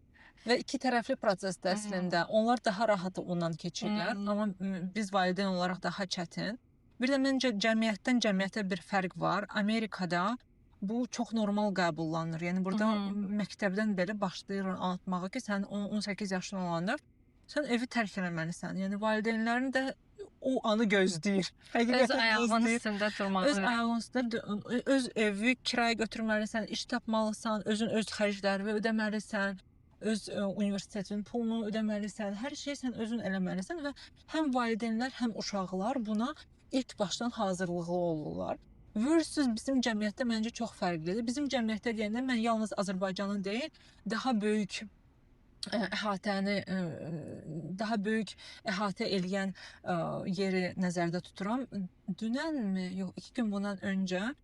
və iki tərəfli prosesdir əslində. Onlar daha rahat ondan keçirlər, amma biz valideyn olaraq daha çətin. Bir də məncə cəmiyyətdən cəmiyyətə bir fərq var. Amerikada bu çox normal qəbullanır. Yəni burada məktəbdən belə başlayır anlatmağa ki, sən 18 yaşın olanda sən evi tərk etməlisən. Yəni valideynlərin də o anı gözləyir. Öz ayağının üstündə durmalı. Öz ayağının üstündə, öz evi kirayə götürməlisən, iş tapmalısan, özün öz xərclərini ödəməlisən, öz universitetin pulunu ödəməlisən, hər şeyi sən özün eləməlisən və həm valideynlər, həm uşaqlar buna ilk başdan hazırlıqlı olurlar. Versus bizim cəmiyyətdə məncə çox fərqlidir. Bizim cəmiyyətdə deyəndə mən yalnız Azərbaycanı deyil, daha böyük əhatə eləyən yeri nəzərdə tuturam. Dünənmi, yox, 2 gün bundan öncə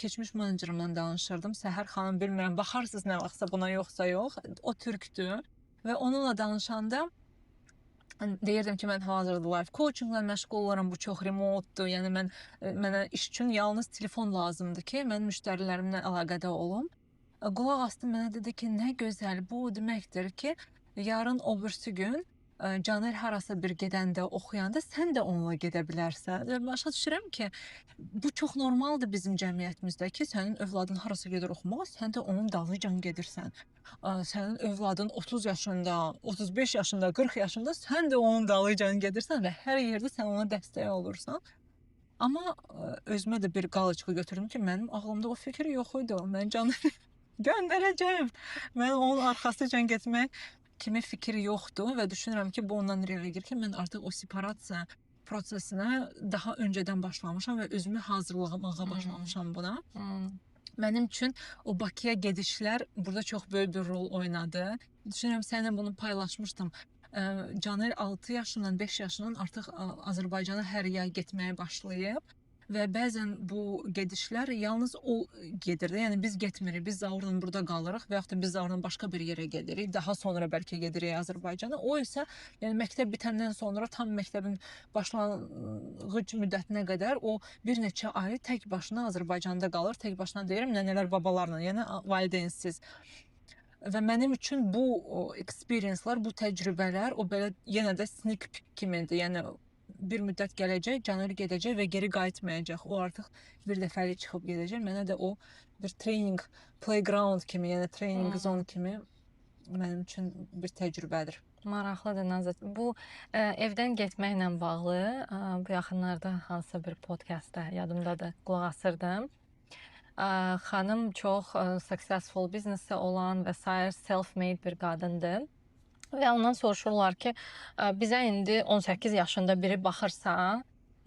keçmiş menecerımla danışırdım. Səhər xanım, bilmirəm, baxarsınız nə vaxtsa buna yoxsa yox. O türkdür və onunla danışanda deyirdim ki, mən hazırda life coachinglə məşğul olaram, bu çox remotedur. Yəni mənə iş üçün yalnız telefon lazımdır ki, mən müştərilərimlə əlaqədə olum. Qulaq astı, mənə dedi ki, nə gözəl, bu deməkdir ki, yarın o birisi gün Caner harasa bir gedəndə, oxuyanda sən də onunla gedə bilərsən. Və başa düşürəm ki, bu çox normaldır bizim cəmiyyətimizdə ki, sənin övladın harasa gedir oxumağa, sən də onun dalıyca gedirsən. Sənin övladın 30 yaşında, 35 yaşında, 40 yaşında, sən də onun dalıyca gedirsən və hər yerdə sən ona dəstək olursan. Amma özümə də bir qalıcığı götürdüm ki, mənim ağlımda o fikir yox idi. Mən Caner'i göndərəcəm. Mən onun arxasıca getmək kimi fikir yoxdur və düşünürəm ki, bu ondan irəli gəlir ki, mən artıq o separasiya prosesinə daha öncədən başlamışam və özümü hazırlamağa başlamışam buna. Mənim üçün o Bakıya gedişlər burada çox böyük bir rol oynadı. Düşünürəm, səninlə bunu paylaşmışdım. Caner 6 yaşından, 5 yaşından artıq Azərbaycana hər yay getməyə başlayıb. Və bəzən bu gedişlər yalnız o gedir. Yəni biz getmirik, biz zaurla burada qalırıq və yaxud da biz zaurla başqa bir yerə gedirik. Daha sonra bəlkə gedirik Azərbaycana. O isə yəni məktəb bitəndən sonra tam məktəbin başlanğıc müddətinə qədər o bir neçə ay tək başına Azərbaycanda qalır. Tək başına deyirəm, nənələr, babalarla, yəni valideynsiz. Və mənim üçün bu experience-lar, bu təcrübələr o belə yenə də sneak peek kimidir. Yəni bir müddət gələcək, Caner gedəcək və geri qayıtmayacaq. O artıq bir dəfəlik çıxıb gedəcək. Mənə də o bir training playground kimi, yəni training zone kimi mənim üçün bir təcrübədir. Maraqlıdır Nazət. Bu evdən getməklə bağlı bu yaxınlarda hansısa bir podkastda yadımdadır, qulaq asırdım. Xanım çox successful biznesi olan və sair self-made bir qadındır. Və ondan soruşurlar ki, bizə indi 18 yaşında biri baxırsa,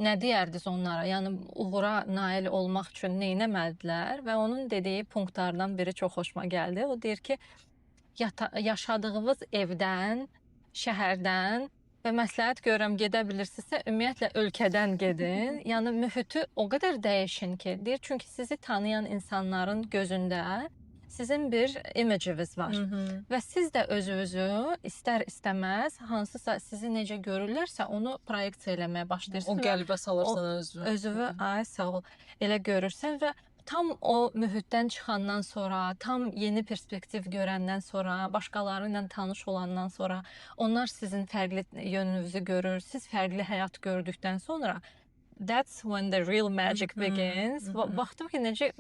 nə deyərdiniz onlara? Yəni uğura nail olmaq üçün nə etməlidirlər? Və onun dediyi punktlardan biri çox xoşuma gəldi. O deyir ki, yaşadığınız evdən, şəhərdən və məsləhət görürəm gedə bilirsinizsə, ümumiyyətlə ölkədən gedin. Yəni mühiti o qədər dəyişin ki, deyir, çünki sizi tanıyan insanların gözündə sizin bir imiciniz var. Və siz də özünüzü istər-istəməz hansısa sizi necə görürlərsə onu proyeksiya eləməyə başlayırsınız. O qəlbə salırsan özünü. Özünü, ay sağ ol, elə görürsən və tam o mühitdən çıxandan sonra, tam yeni perspektiv görəndən sonra, başqaları ilə tanış olandan sonra, onlar sizin fərqli yönünüzü görür, siz fərqli həyat gördükdən sonra that's when the real magic begins. Baxdım ki necə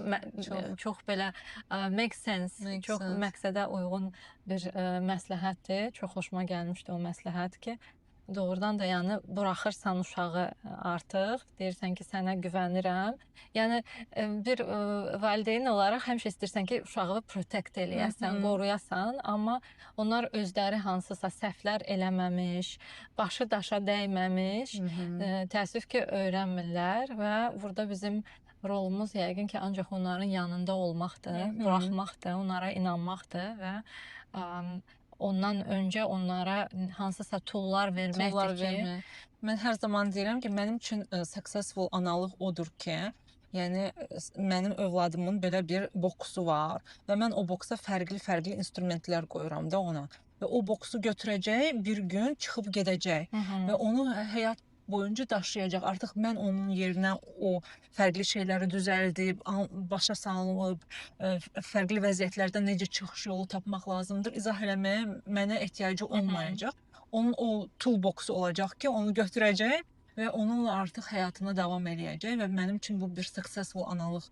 çox belə make sense, çox məqsədə uyğun bir məsləhətdir. Çox xoşuma gəlmişdi o məsləhət ki, doğrudan da yəni buraxırsan uşağı artıq, deyirsən ki, sənə güvənirəm. Yəni bir valideyn olaraq həmişə istəyirsən ki, uşağı protect eləyəsən, qoruyasan, amma onlar özləri hansısa səhvlər eləməmiş, başı daşa dəyməmiş, təəssüf ki, öyrənmirlər və burada bizim rolumuz yəqin ki, ancaq onların yanında olmaqdır, buraxmaqdır, onlara inanmaqdır və ondan öncə onlara hansısa toollar verməkdir ki, mən hər zaman deyirəm ki, mənim üçün successful analıq odur ki, yəni mənim övladımın belə bir boksu var və mən o boksa fərqli instrumentlər qoyuram da ona və o boksu götürəcək, bir gün çıxıb gedəcək və onu həyat boyunca daşıyacaq. Artıq mən onun yerinə o fərqli şeyləri düzəldib, başa salıb, fərqli vəziyyətlərdən necə çıxış yolu tapmaq lazımdır, izah eləməyə mənə ehtiyacı olmayacaq. Onun o toolboxu olacaq ki, onu götürəcək və onunla artıq həyatına davam eləyəcək və mənim üçün bu bir successful analıq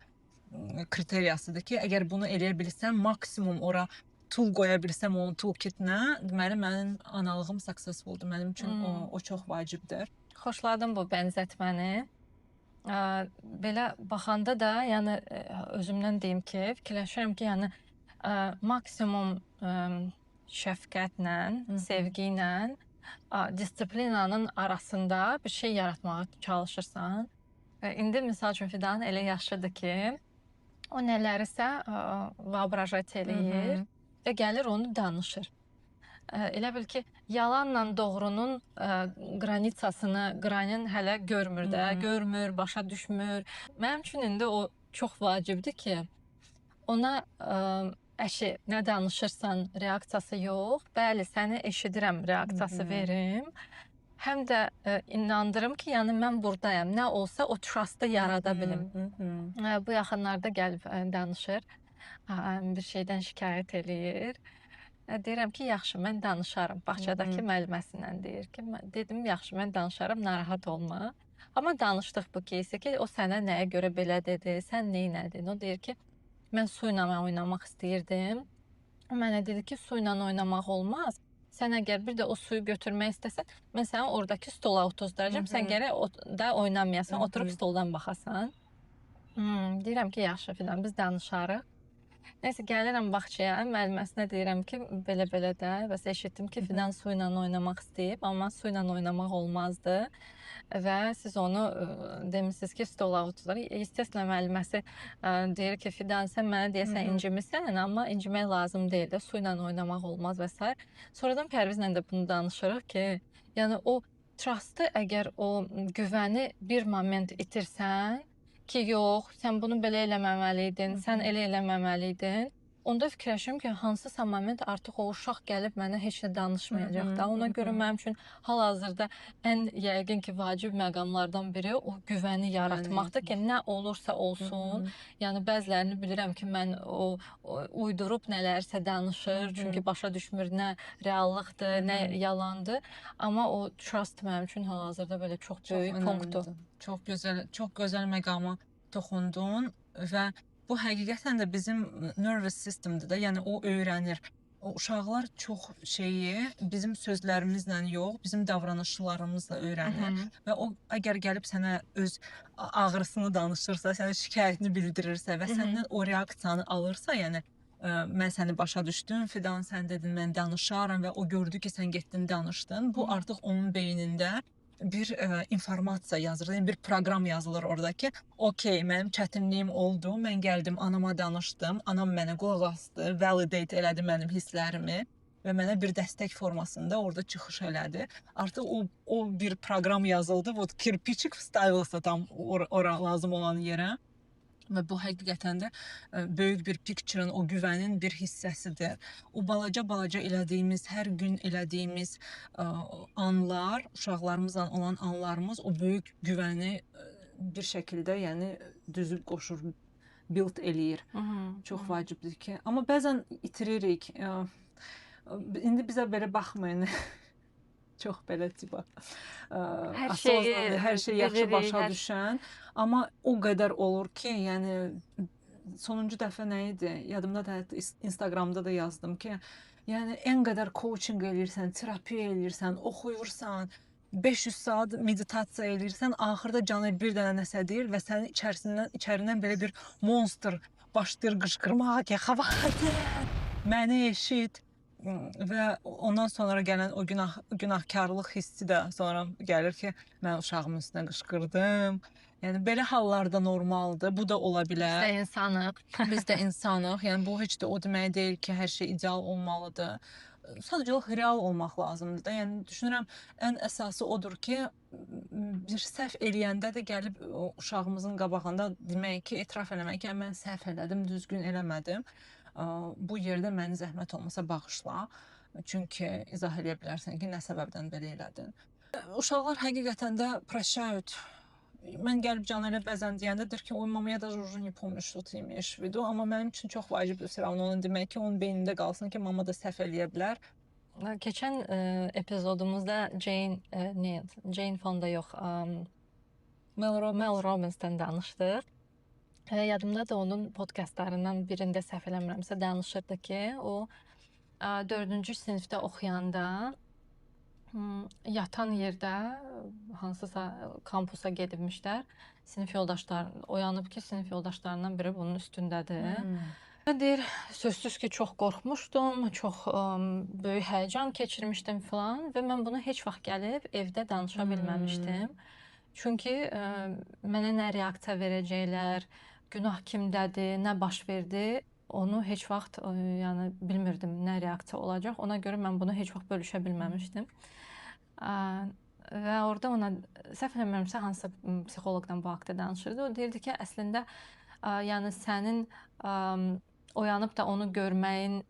kriteriyasıdır ki, əgər bunu eləyə bilsəm, maksimum ora tool qoya bilsəm onun toolkitinə, deməli mənim analığım successfuldur. Mənim üçün o çox vacibdir. Xoşladım bu bənzətməni. Belə baxanda da, yəni özümdən deyim ki, fikirləşirəm ki, yəni maksimum şəfqətlə, sevgi ilə, disiplinanın arasında bir şey yaratmağa çalışırsan. İndi misal üçün Fidan elə yaşlıdır ki, o nələrisə vyobrajet eləyir və gəlir onu danışır. Elə bil ki, yalanla doğrunun qranın hələ görmür də, görmür, başa düşmür. Mənim üçün indi o çox vacibdir ki, ona əşi, nə danışırsan reaksiyası yox, bəli, səni eşidirəm reaksiyası verim. Həm də inandırım ki, yəni mən buradayam, nə olsa o trust'ı yarada bilim. Bu yaxınlarda gəlib danışır, bir şeydən şikayət eləyir. Deyirəm ki, yaxşı, mən danışarım. Bağçadakı müəlliməsindən deyir ki, dedim, yaxşı, mən danışarım, narahat olma. Amma danışdıq bu кейsi ki, o sənə nəyə görə belə dedi, sən neynədin? O deyir ki, mən su ilə oynamaq istəyirdim. O mənə dedi ki, su ilə oynamaq olmaz. Sən əgər bir də o suyu götürmək istəsən, mən sənə oradakı stola otuzduracam, sən gərək da oynamayasan, oturub stoldan baxasan. Deyirəm ki, yaxşı, Fidan, biz danışarıq. Nəysə, gəlirəm bağçaya, müəlliməsinə deyirəm ki, belə-belə də, bəs eşitdim ki, Fidan su ilə oynamaq istəyib, amma su ilə oynamaq olmazdı və siz onu demişsiniz ki, stola oturur. İstəslə müəlliməsi deyir ki, Fidan, sən mənə deyəsən incimisən, amma incimək lazım deyil də, su ilə oynamaq olmaz və s. Sonradan Pərvizlə də bunu danışırıq ki, yəni o trust'ı, əgər o güvəni bir moment itirsən, ki, yox, sən bunu belə eləməməliydin, sən elə eləməməliydin. Onda fikirləşirəm ki, hansısa moment artıq o uşaq gəlib mənə heç nə danışmayacaq da. Ona görə mənim üçün hal-hazırda ən yəqin ki, vacib məqamlardan biri o güvəni yaratmaqdır ki, nə olursa olsun. Yəni bəzilərini bilirəm ki, mən o uydurub nələrsə danışır, çünki başa düşmür nə reallıqdır, nə yalandır. Amma o trust mənim üçün hal-hazırda belə çox böyük punktdur. Çox gözəl məqama toxundun və bu həqiqətən də bizim nervous systemdir də, yəni o öyrənir. O uşaqlar çox şeyi bizim sözlərimizlə yox, bizim davranışlarımızla öyrənir və o əgər gəlib sənə öz ağrısını danışırsa, sənə şikayətini bildirirsə və səndən o reaksiyanı alırsa, yəni mən səni başa düşdüm, Fidan sən dedin mən danışaram və o gördü ki, sən getdin danışdın. Bu artıq onun beynində bir informasiya yazılır, yəni bir proqram yazılır orada ki, okey, mənim çətinliyim oldu, mən gəldim, anama danışdım, anam mənə qulaq asdı, validate elədi mənim hisslərimi və mənə bir dəstək formasında orada çıxış elədi. Artıq o bir proqram yazıldı, bu kirpiçik vstavılsa tam ora lazım olan yerə. Və bu həqiqətən də böyük bir picture-ın, o güvənin bir hissəsidir. O balaca elədiyimiz, hər gün elədiyimiz anlar, uşaqlarımızla olan anlarımız o böyük güvəni bir şəkildə, yəni düzüb qoşur, build eləyir. Çox vacibdir ki. Amma bəzən itiririk. İndi bizə belə baxmayın. çox belə tipa Hər şeyi hər şey yaxşı bilirik, başa düşən, amma o qədər olur ki, yəni sonuncu dəfə nə idi? Yadımda da hətta Instagramda da yazdım ki, yəni ən qədər coaching eləyirsən, terapiya eləyirsən, oxuyursan, 500 saat meditasiya eləyirsən, axırda canı bir dənə nəsə deyir və sənin içərindən belə bir monster başlayır qışqırmağa ki, Xavatə, məni eşit. Və ondan sonra gələn o günahkarlıq hissi də sonra gəlir ki, mən uşağımın üstünə qışqırdım. Yəni belə hallarda normaldır. Bu da ola Biz bilər. də insanıq. Biz də insanıq. Yəni bu heç də o demək deyil ki, hər şey ideal olmalıdır. Sadəcə real olmaq lazımdır da. Yəni düşünürəm ən əsası odur ki, bir səhv eləyəndə də gəlib uşağımızın qabağında demək ki, etiraf eləmək ki, mən səhv elədim, düzgün eləmədim. Bu yerdə məni zəhmət olmasa bağışla. Çünki izah eləyə bilərsən ki, nə səbəbdən belə elədin. Uşaqlar həqiqətən də прощают. Mən gəlib Canələ bəzən deyəndə deyir ki, mama ya da уже не помню, что ты имеешь в виду, amma mənim üçün çox vacibdir все равно onu demək ki, onun beynində qalsın ki, mama da səhv eləyə bilər. Keçən epizodumuzda Jane Fonda yox, Mel Robbins'dən danışdıq. Yadımda da onun podkastlarından birində səhv eləmirəmsə danışırdı ki, o 4-cü sinifdə oxuyanda yatan yerdə hansısa kampusa gedibmişlər. Sinif yoldaşları oyanıb ki, sinif yoldaşlarından biri bunun üstündədir. Deyir, sözsüz ki, çox qorxmuşdum, çox böyük həyəcan keçirmişdim filan və mən bunu heç vaxt gəlib evdə danışa bilməmişdim. Çünki mənə nə reaksiya verəcəklər, günah kimdədir, nə baş verdi, onu heç vaxt yəni bilmirdim nə reaksiya olacaq. Ona görə mən bunu heç vaxt bölüşə bilməmişdim. Və orada ona səhv eləmirəmsə hansısa psixoloqdan bu haqqda danışırdı. O deyirdi ki, əslində yəni sənin oyanıb da onu görməyin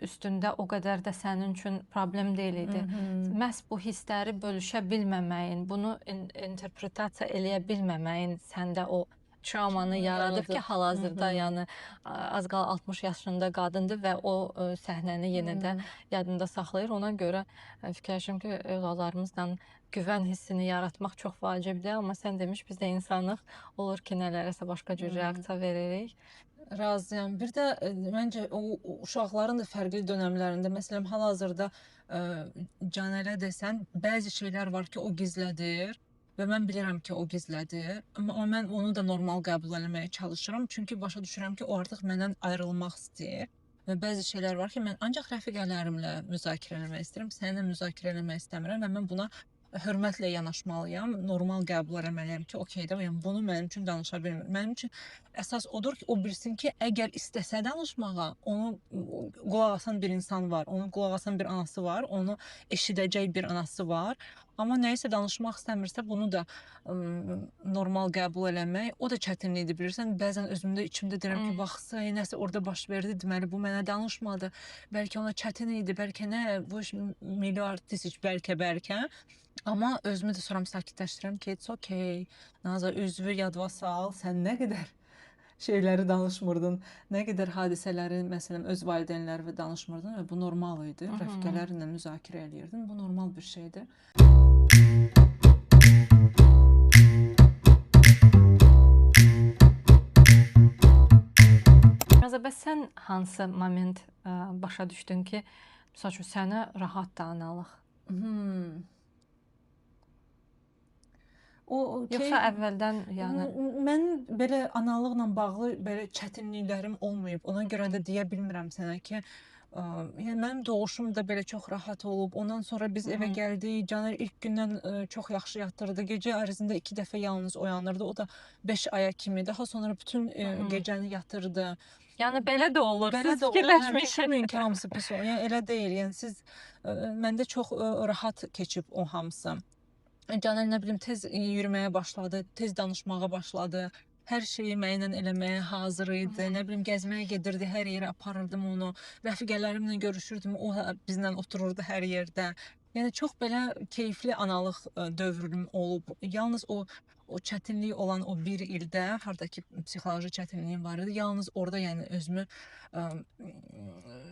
üstündə o qədər də sənin üçün problem deyil idi. Məhz bu hissləri bölüşə bilməməyin, bunu interpretasiya eləyə bilməməyin səndə o travmanı yaradıb ki, hal-hazırda yəni az qala 60 yaşında qadındır və o səhnəni yenə də yadında saxlayır. Ona görə fikirləşirəm ki, övladlarımızla güvən hissini yaratmaq çox vacibdir. Amma sən demiş, biz də insanıq, olur ki, nələrəsə başqa cür reaksiya veririk. Razıyam. Bir də məncə o uşaqların da fərqli dönəmlərində, məsələn, hal-hazırda Canələ desən, bəzi şeylər var ki, o gizlədir. Və mən bilirəm ki, o gizlədir. Amma mən onu da normal qəbul etməyə çalışıram. Çünki başa düşürəm ki, o artıq məndən ayrılmaq istəyir. Və bəzi şeylər var ki, mən ancaq rəfiqələrimlə müzakirə etmək istəyirəm, səninlə müzakirə etmək istəmirəm və mən buna hörmətlə yanaşmalıyam, normal qəbul etməliyəm ki, okeydə, yəni bunu mənim üçün danışa bilmir. Mənim üçün əsas odur ki, o bilsin ki, əgər istəsə danışmağa, onu qulaq asan bir insan var, onu qulaq asan bir anası var, onu eşidəcək bir anası var. Amma nəyisə danışmaq istəmirsə, bunu da normal qəbul eləmək, o da çətinlikdir, bilirsən. Bəzən özümdə içimdə deyirəm ki, baxsa, nəsə orada baş verdi, deməli bu mənə danışmadı. Bəlkə ona çətin idi, bəlkə nə, bu milyardist, bəlkə. Amma özümü də sonra sakitləşdirirəm ki, it's okay. Nazə, üzvü yadva sal, sən nə qədər şeyləri danışmırdın, nə qədər hadisələri, məsələn, öz valideynlərinlə danışmırdın və bu normal idi. Rəfiqələrinlə müzakirə edirdin, bu normal bir şeydir. Nazə, bəs sən hansı moment başa düşdün ki, məsəl üçün sənə rahatdır analıq? Yoxsa əvvəldən yəni mən belə analıqla bağlı belə çətinliklərim olmayıb. Ona görə də deyə bilmirəm sənə ki, yəni mənim doğuşum da belə çox rahat olub. Ondan sonra biz evə gəldik. Caner ilk gündən çox yaxşı yatırdı. Gecə ərzində 2 dəfə yalnız oyanırdı. O da 5 aya kimi. Daha sonra bütün gecəni yatırdı. Yəni belə də olur. Belə siz də fikirləşmişsiniz ki, hamısı pis olur. Yəni elə deyil. Yəni siz məndə çox rahat keçib o hamısı. Caner nə bilim tez yürüməyə başladı, tez danışmağa başladı. Hər şeyi mənlə eləməyə hazır idi. Nə bilim gəzməyə gedirdi, hər yerə aparırdım onu. Rəfiqələrimlə görüşürdüm, o bizlə otururdu hər yerdə. Yəni çox belə keyfli analıq dövrüm olub. Yalnız o çətinlik olan o bir ildə, hardakı psixoloji çətinliyim var idi. Yalnız orada yəni özümü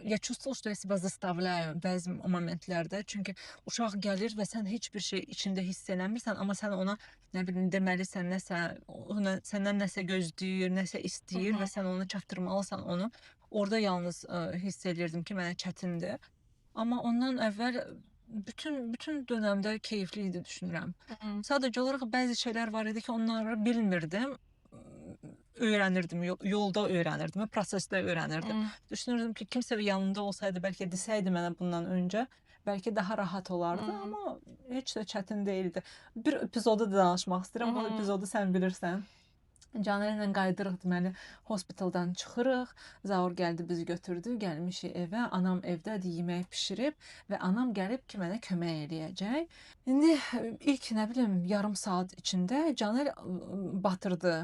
я чувствовала, что я себя заставляю bəzi momentlərdə. Çünki uşaq gəlir və sən heç bir şey içində hiss eləmirsən, amma sən ona nə bilim deməlisən, nəsə səndən nəsə gözləyir, nəsə istəyir və sən ona çatdırmalısan onu. Orada yalnız hiss elirdim ki, mənə çətindir. Amma ondan əvvəl bütün dönəmdə keyifli idi düşünürəm. Sadəcə olaraq bəzi şeylər var idi ki, onları bilmirdim. Öyrənirdim, yolda öyrənirdim, prosesdə öyrənirdim. Düşünürdüm ki, kimsə yanımda olsaydı, bəlkə desəydi mənə bundan öncə, bəlkə daha rahat olardı, amma heç də çətin deyildi. Bir epizodu da danışmaq istəyirəm, bu epizodu sən bilirsən. Caner ilə qayıdırıq, deməli, hospitaldan çıxırıq. Zaur gəldi, bizi götürdü, gəlmişik evə. Anam evdədir, yemək pişirib və anam gəlib ki, mənə kömək eləyəcək. İndi ilk, nə bilim, yarım saat içində Caner batırdı.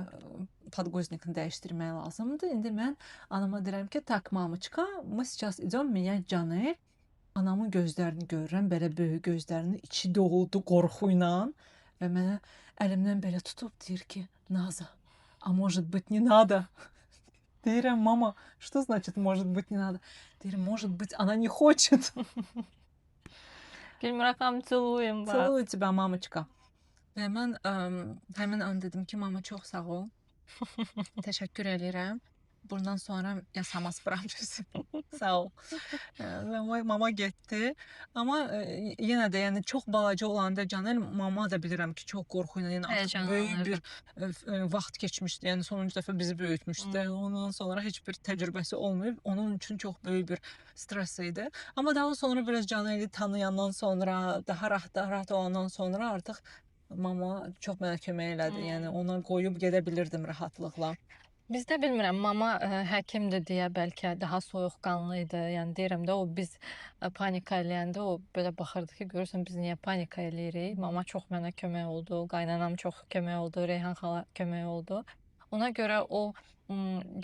Подгузникini dəyişdirmək lazımdır. İndi mən anama deyirəm ki, tak, mamiçka, мы сейчас идем менять Caner. Anamın gözlərini görürəm, belə böyük gözlərini, içi doldu qorxu ilə və mənə əlimdən belə tutub deyir ki, Nazа, а может быть не надо? Deyirəm, mama, что значит может быть не надо? Deyirəm, может быть она не хочет. Gülmürəm, целуем var. Целую тебя, мамочка. Və mən həmin an dedim ki, mama çox sağ ol. Təşəkkür edirəm. Bundan sonra yaşamaz bırakırsın. Sağ ol. Və mama getdi. Amma yenə də yəni çox balaca olanda Canel, mama da bilirəm ki, çox qorxu ilə, yəni artıq böyük bir vaxt keçmişdi. Yəni sonuncu dəfə bizi böyütmüşdü. Ondan sonra heç bir təcrübəsi olmayıb. Onun üçün çox böyük bir stres idi. Amma daha sonra biraz Canel'i tanıyandan sonra, daha rahat olandan sonra artıq mama çox mənə kömək elədi. Yəni ona qoyub gedə bilirdim rahatlıqla. Bizdə bilmirəm, mama həkimdir deyə bəlkə daha soyuqqanlı idi. Yəni deyirəm də, o biz panika eləyəndə o belə baxırdı ki, görürsən biz niyə panika eləyirik? Mama çox mənə kömək oldu, qaynanam çox kömək oldu, Reyhan xala kömək oldu. Ona görə o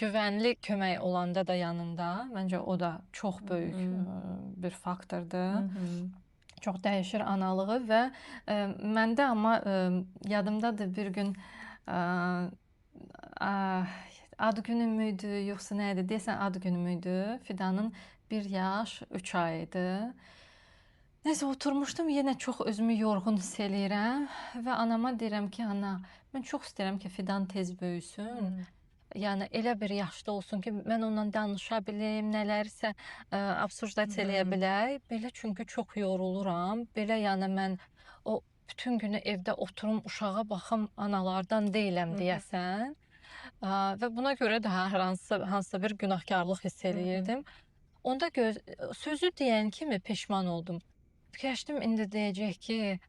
güvənli kömək olanda da yanında, məncə o da çox böyük bir faktordur. Çox dəyişir analığı və məndə amma yadımdadır bir gün ad günü müydü, yoxsa nə idi? Deyəsən ad günü müydü? Fidanın 1 yaş 3 ay idi. Nəsə oturmuşdum, yenə çox özümü yorğun hiss eləyirəm və anama deyirəm ki, ana, mən çox istəyirəm ki, Fidan tez böyüsün. Yəni elə bir yaşda olsun ki, mən onunla danışa bilim, nələrsə absurdasiya eləyə bilək. Belə çünki çox yoruluram. Belə yəni mən o bütün günü evdə oturum, uşağa baxım, analardan deyiləm deyəsən. Və buna görə də hansısa bir günahkarlıq hiss eləyirdim. Onda sözü deyən kimi peşman oldum. Fikirləşdim, indi deyəcək ki,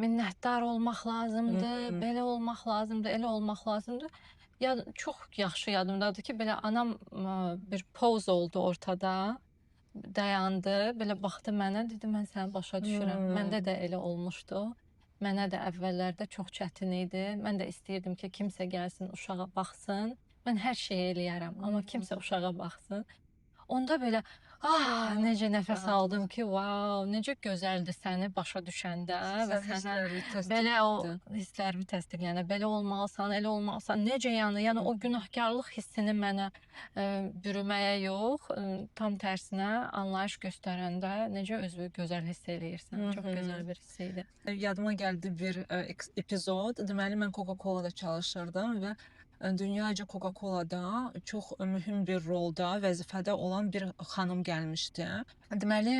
minnətdar olmaq lazımdır, belə olmaq lazımdır, elə olmaq lazımdır. Çox yaxşı yadımdadır ki, belə anam bir poz oldu ortada, dayandı, belə baxdı mənə, dedi, mən səni başa düşürəm. Məndə də elə olmuşdu. Mənə də əvvəllərdə çox çətin idi. Mən də istəyirdim ki, kimsə gəlsin, uşağa baxsın. Mən hər şeyi eləyərəm, amma kimsə uşağa baxsın. Onda belə, necə nəfəs aldım ki, wow, necə gözəldir səni başa düşəndə və sənə belə o hisslərimi təsdiqləyəndə, belə olmalısan, elə olmalısan, necə yəni o günahkarlıq hissini mənə bürüməyə yox, tam tərsinə anlayış göstərəndə necə özünü gözəl hiss eləyirsən. Çox gözəl bir hiss idi. Yadıma gəldi bir epizod. Deməli, mən Coca-Cola'da çalışırdım və dünyaca Coca-Cola'da çox mühüm bir rolda, vəzifədə olan bir xanım gəlmişdi. Deməli,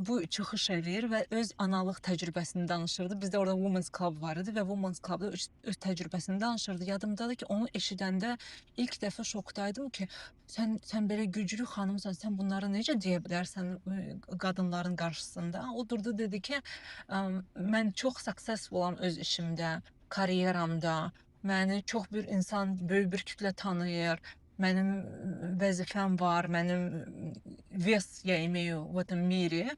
bu çıxış eləyir və öz analıq təcrübəsini danışırdı. Bizdə orada Women's Club var idi və Women's Club'da öz təcrübəsini danışırdı. Yadımdadır ki, onu eşidəndə ilk dəfə şokdaydım ki, sən belə güclü xanımsan, sən bunları necə deyə bilərsən qadınların qarşısında? O durdu, dedi ki, mən çox successfulam öz işimdə, karyeramda. Məni çox bir insan, böyük bir kütlə tanıyır. Mənim vəzifəm var, mənim вес я имею в этом мире.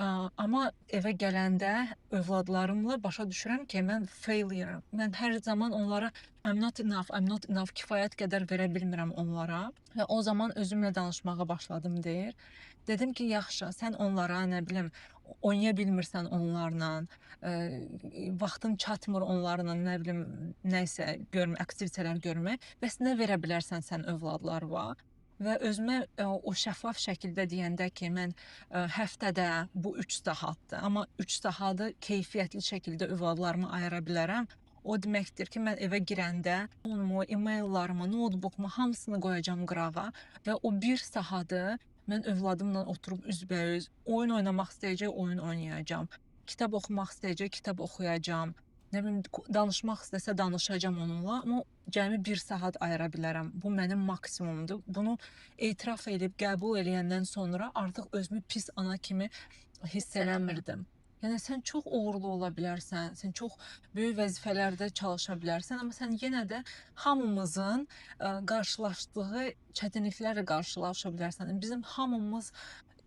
Amma evə gələndə övladlarımla başa düşürəm ki, mən failure-am. Mən hər zaman onlara I'm not enough, kifayət qədər verə bilmirəm onlara. Və o zaman özümlə danışmağa başladım deyir. Dedim ki, yaxşı, sən onlara, nə bilim, oynaya bilmirsən onlarla, vaxtın çatmır onlarla, nə bilim, nəsə aktivitetlər görmək. Bəs nə verə bilərsən sən övladlarına? Və özümə o şəffaf şəkildə deyəndə ki, mən həftədə bu 3 saatdır, amma 3 saatı keyfiyyətli şəkildə övladlarıma ayıra bilərəm. O deməkdir ki, mən evə girəndə telefonumu, e-maillarımı, notebook'umu hamısını qoyacağam qırağa və o 1 saatı mən övladımla oturub üzbəüz oyun oynamaq istəyəcək, oyun oynayacağam. Kitab oxumaq istəyəcək, kitab oxuyacağam. Nə bilim, danışmaq istəsə danışacağam onunla, amma cəmi 1 saat ayıra bilərəm. Bu mənim maksimumdur. Bunu etiraf edib qəbul eləyəndən sonra artıq özümü pis ana kimi hiss eləmirdim. Yəni sən çox uğurlu ola bilərsən, sən çox böyük vəzifələrdə çalışa bilərsən, amma sən yenə də hamımızın qarşılaşdığı çətinliklərlə qarşılaşa bilərsən. Bizim hamımız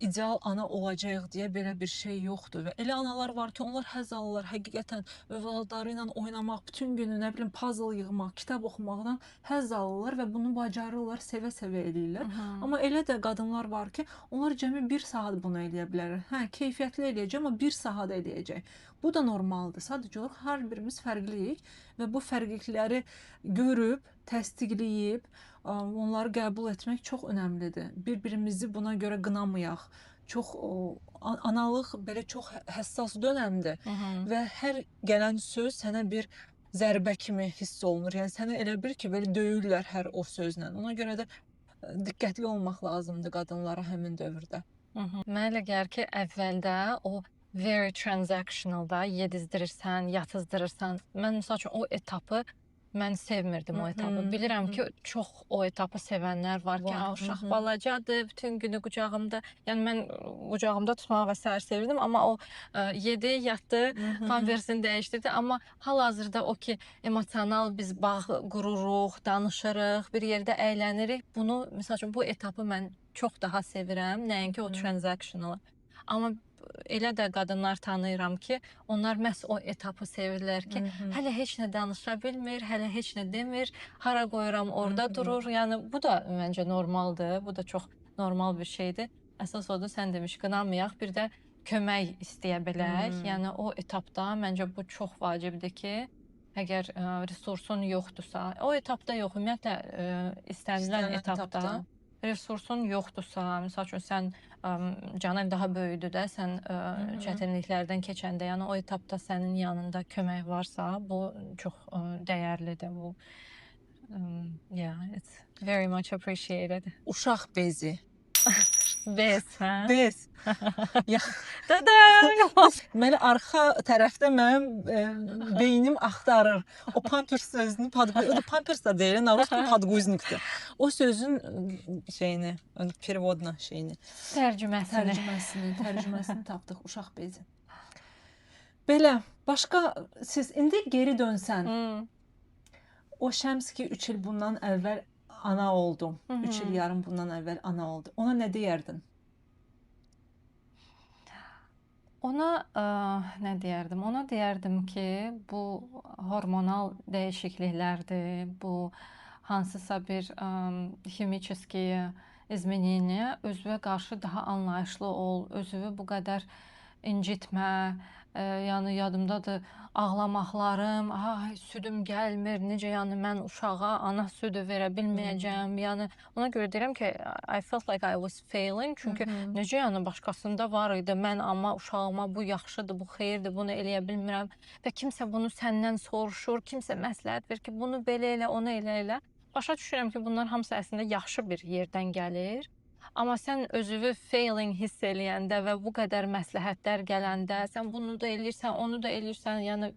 ideal ana olacağıq deyə belə bir şey yoxdur və elə analar var ki, onlar həzz alırlar həqiqətən övladları ilə oynamaq, bütün günü nə bilim puzzle yığmaq, kitab oxumaqdan həzz alırlar və bunu bacarırlar, sevə-sevə eləyirlər. Amma elə də qadınlar var ki, onlar cəmi 1 saat bunu eləyə bilərlər. Hə, keyfiyyətli eləyəcək, amma 1 saat eləyəcək. Bu da normaldır. Sadəcə olaraq hər birimiz fərqliyik və bu fərqlilikləri görüb, təsdiqləyib, onları qəbul etmək çox önəmlidir. Bir-birimizi buna görə qınamayaq. Çox analıq belə çox həssas dönəmdir və hər gələn söz sənə bir zərbə kimi hiss olunur. Yəni sənə elə bir ki, belə döyürlər hər o sözlə. Ona görə də diqqətli olmaq lazımdır qadınlara həmin dövrdə. Mənə elə gəlir ki, əvvəldə o very transactional-da yedizdirirsən, yatızdırırsan. Mən məsəl üçün o etapı mən sevmirdim o etapı. Bilirəm ki, çox o etapı sevənlər var ki, uşaq balacadır, bütün günü qucağımda. Yəni mən qucağımda tutmağı və sair sevirdim, amma o yedi, yatdı, pampersini dəyişdirdi. Amma hal-hazırda o ki, emosional biz bağ qururuq, danışırıq, bir yerdə əylənirik. Bunu, məsəl üçün, bu etapı mən çox daha sevirəm, nəinki o transactional-ı. Amma elə də qadınlar tanıyıram ki, onlar məhz o etapı sevirlər ki, hələ heç nə danışa bilmir, hələ heç nə demir, hara qoyuram orada durur. Yəni bu da məncə normaldır, bu da çox normal bir şeydir. Əsas odur, sən demiş, qınamayaq, bir də kömək istəyə bilək. Yəni o etapda məncə bu çox vacibdir ki, əgər resursun yoxdursa, o etapda yox, ümumiyyətlə istənilən etapda resursun yoxdursa, məsəl üçün sən canın daha böyüdür də, sən çətinliklərdən keçəndə, yəni o etapda sənin yanında kömək varsa, bu çox dəyərlidir. Bu yeah, it's very much appreciated. Uşaq bezi. Bez, hə? Bez. Deməli, arxa tərəfdə mənim beynim axtarır. O pampers sözünü, o da pampers da deyil, na ruskum podguznikdir. O sözün şeyini, переводна şeyini. Tərcüməsini tapdıq, uşaq bezi. Belə, başqa, siz indi geri dönsən, o şəms ki 3 il bundan əvvəl ana oldum. 3 il yarım bundan əvvəl ana oldu. Ona nə deyərdin? Ona nə deyərdim? Ona deyərdim ki, bu hormonal dəyişikliklərdir, bu hansısa bir ximические изменения, özünə qarşı daha anlayışlı ol, özünü bu qədər incitmə. Yəni yadımdadır, ağlamaqlarım, südüm gəlmir, necə yəni mən uşağa ana südü verə bilməyəcəm. Yəni ona görə deyirəm ki, I felt like I was failing. Çünki necə yəni başqasında var idi, mən amma uşağıma bu yaxşıdır, bu xeyirdir, bunu eləyə bilmirəm. Və kimsə bunu səndən soruşur, kimsə məsləhət verir ki, bunu belə elə, onu elə. Başa düşürəm ki, bunlar hamısı əslində yaxşı bir yerdən gəlir. Amma sən özünü failing hiss eləyəndə və bu qədər məsləhətlər gələndə, sən bunu da eləyirsən, onu da eləyirsən, yəni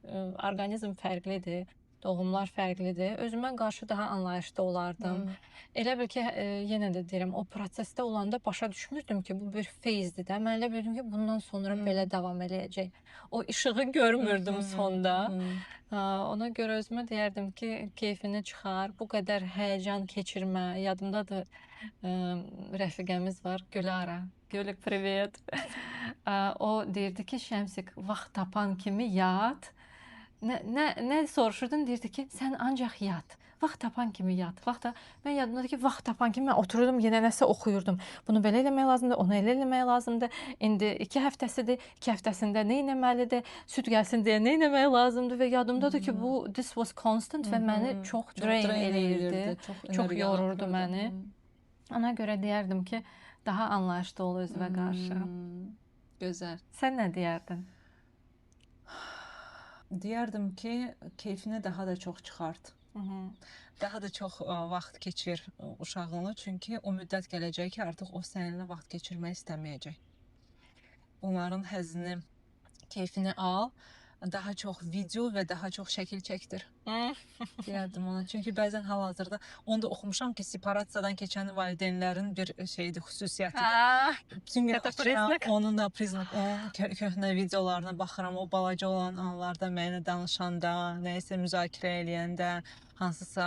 orqanizm fərqlidir, doğumlar fərqlidir. Özümə qarşı daha anlayışlı olardım. Elə bil ki, yenə də deyirəm, o prosesdə olanda başa düşmürdüm ki, bu bir feyzdir də. Mən elə bildim ki, bundan sonra belə davam eləyəcək. O işığı görmürdüm sonda. Ona görə özümə deyərdim ki, keyfini çıxar, bu qədər həyəcan keçirmə. Yadımdadır, rəfiqəmiz var, Gülara. Gülük, privet. O deyirdi ki, Şəmsik, vaxt tapan kimi yat. Nə soruşurdun? Deyirdi ki, sən ancaq yat. Vaxt tapan kimi yat. Mən yadımdadır ki, vaxt tapan kimi mən otururdum, yenə nəsə oxuyurdum. Bunu belə eləmək lazımdır, onu elə eləmək lazımdır. İndi 2 həftəsidir, 2 həftəsində nə etməlidir? Süd gəlsin deyə nə etmək lazımdır və yadımdadır ki, this was constant və məni çox drain eləyirdi. Çox yorurdu məni. Ona görə deyərdim ki, daha anlayışlı ol özünə qarşı. Gözəl. Sən nə deyərdin? Deyərdim ki, keyfini daha da çox çıxart. Daha da çox vaxt keçir uşağınla, çünki o müddət gələcək ki, artıq o səninlə vaxt keçirmək istəməyəcək. Bunların həzzini, keyfini al, daha çox video və daha çox şəkil çəkdir. Deyərdim ona. Çünki bəzən hal-hazırda onu da oxumuşam ki, separasiyadan keçən valideynlərin bir şeydir, xüsusiyyətidir. Çünki onun da priznak, köhnə videolarına baxıram, o balaca olan anlarda mənə danışanda, nəyisə müzakirə eləyəndə, hansısa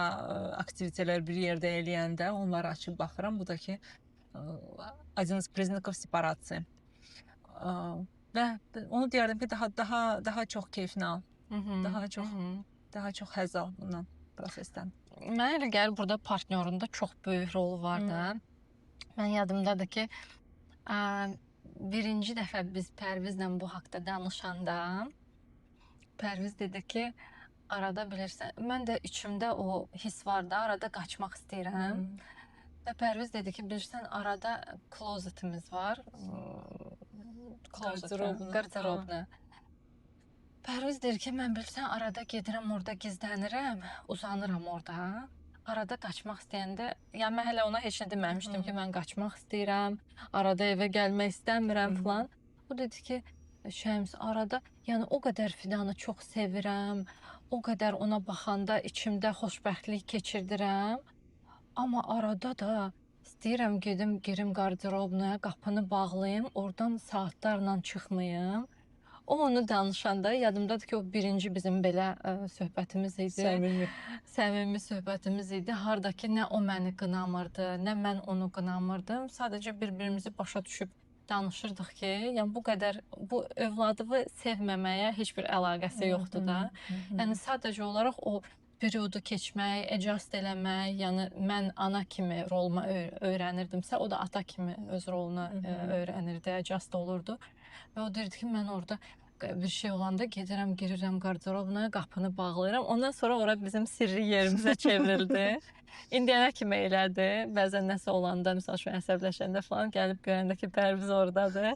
aktivitelər bir yerdə eləyəndə onları açıb baxıram. Bu da ki, один из признаков сепарации. Və onu deyərdim ki, daha çox keyfini al. Daha çox həzz al bundan, prosesdən. Mənə elə gəlir, burada partnyorun da çox böyük rolu var da. Mən yadımdadır ki, birinci dəfə biz Pərvizlə bu haqda danışanda, Pərviz dedi ki, arada bilirsən, mən də içimdə o his var da, arada qaçmaq istəyirəm. Və Pərviz dedi ki, bilirsən, arada klozetimiz var. Qarderobna. Pərviz deyir ki, mən bilirsən, arada gedirəm orada gizlənirəm, uzanıram orada. Arada qaçmaq istəyəndə, yəni mən hələ ona heç nə deməmişdim ki, mən qaçmaq istəyirəm, arada evə gəlmək istəmirəm falan. O dedi ki, Şəms, arada, yəni o qədər Fidanı çox sevirəm, o qədər ona baxanda içimdə xoşbəxtlik keçirdirəm. Amma arada da istəyirəm gedim, girim qarderobnaya, qapını bağlayım, oradan saatlarla çıxmayım. O onu danışanda yadımdadır ki, o birinci bizim belə söhbətimiz idi. Səmimi söhbətimiz idi. Harda ki, nə o məni qınamırdı, nə mən onu qınamırdım. Sadəcə bir-birimizi başa düşüb danışırdıq ki, yəni bu qədər, bu övladını sevməməyə heç bir əlaqəsi yoxdur da. Yəni sadəcə olaraq o periodu keçmək, adjust eləmək, yəni mən ana kimi roluma öyrənirdimsə, o da ata kimi öz roluna öyrənirdi, adjust olurdu. Və o deyirdi ki, mən orada bir şey olanda gedirəm, girirəm qarderobnaya, qapını bağlayıram. Ondan sonra ora bizim sirri yerimizə çevrildi. İndiyənə kimi elədi. Bəzən nəsə olanda, misal üçün əsəbləşəndə falan gəlib görəndə ki, Pərviz oradadır.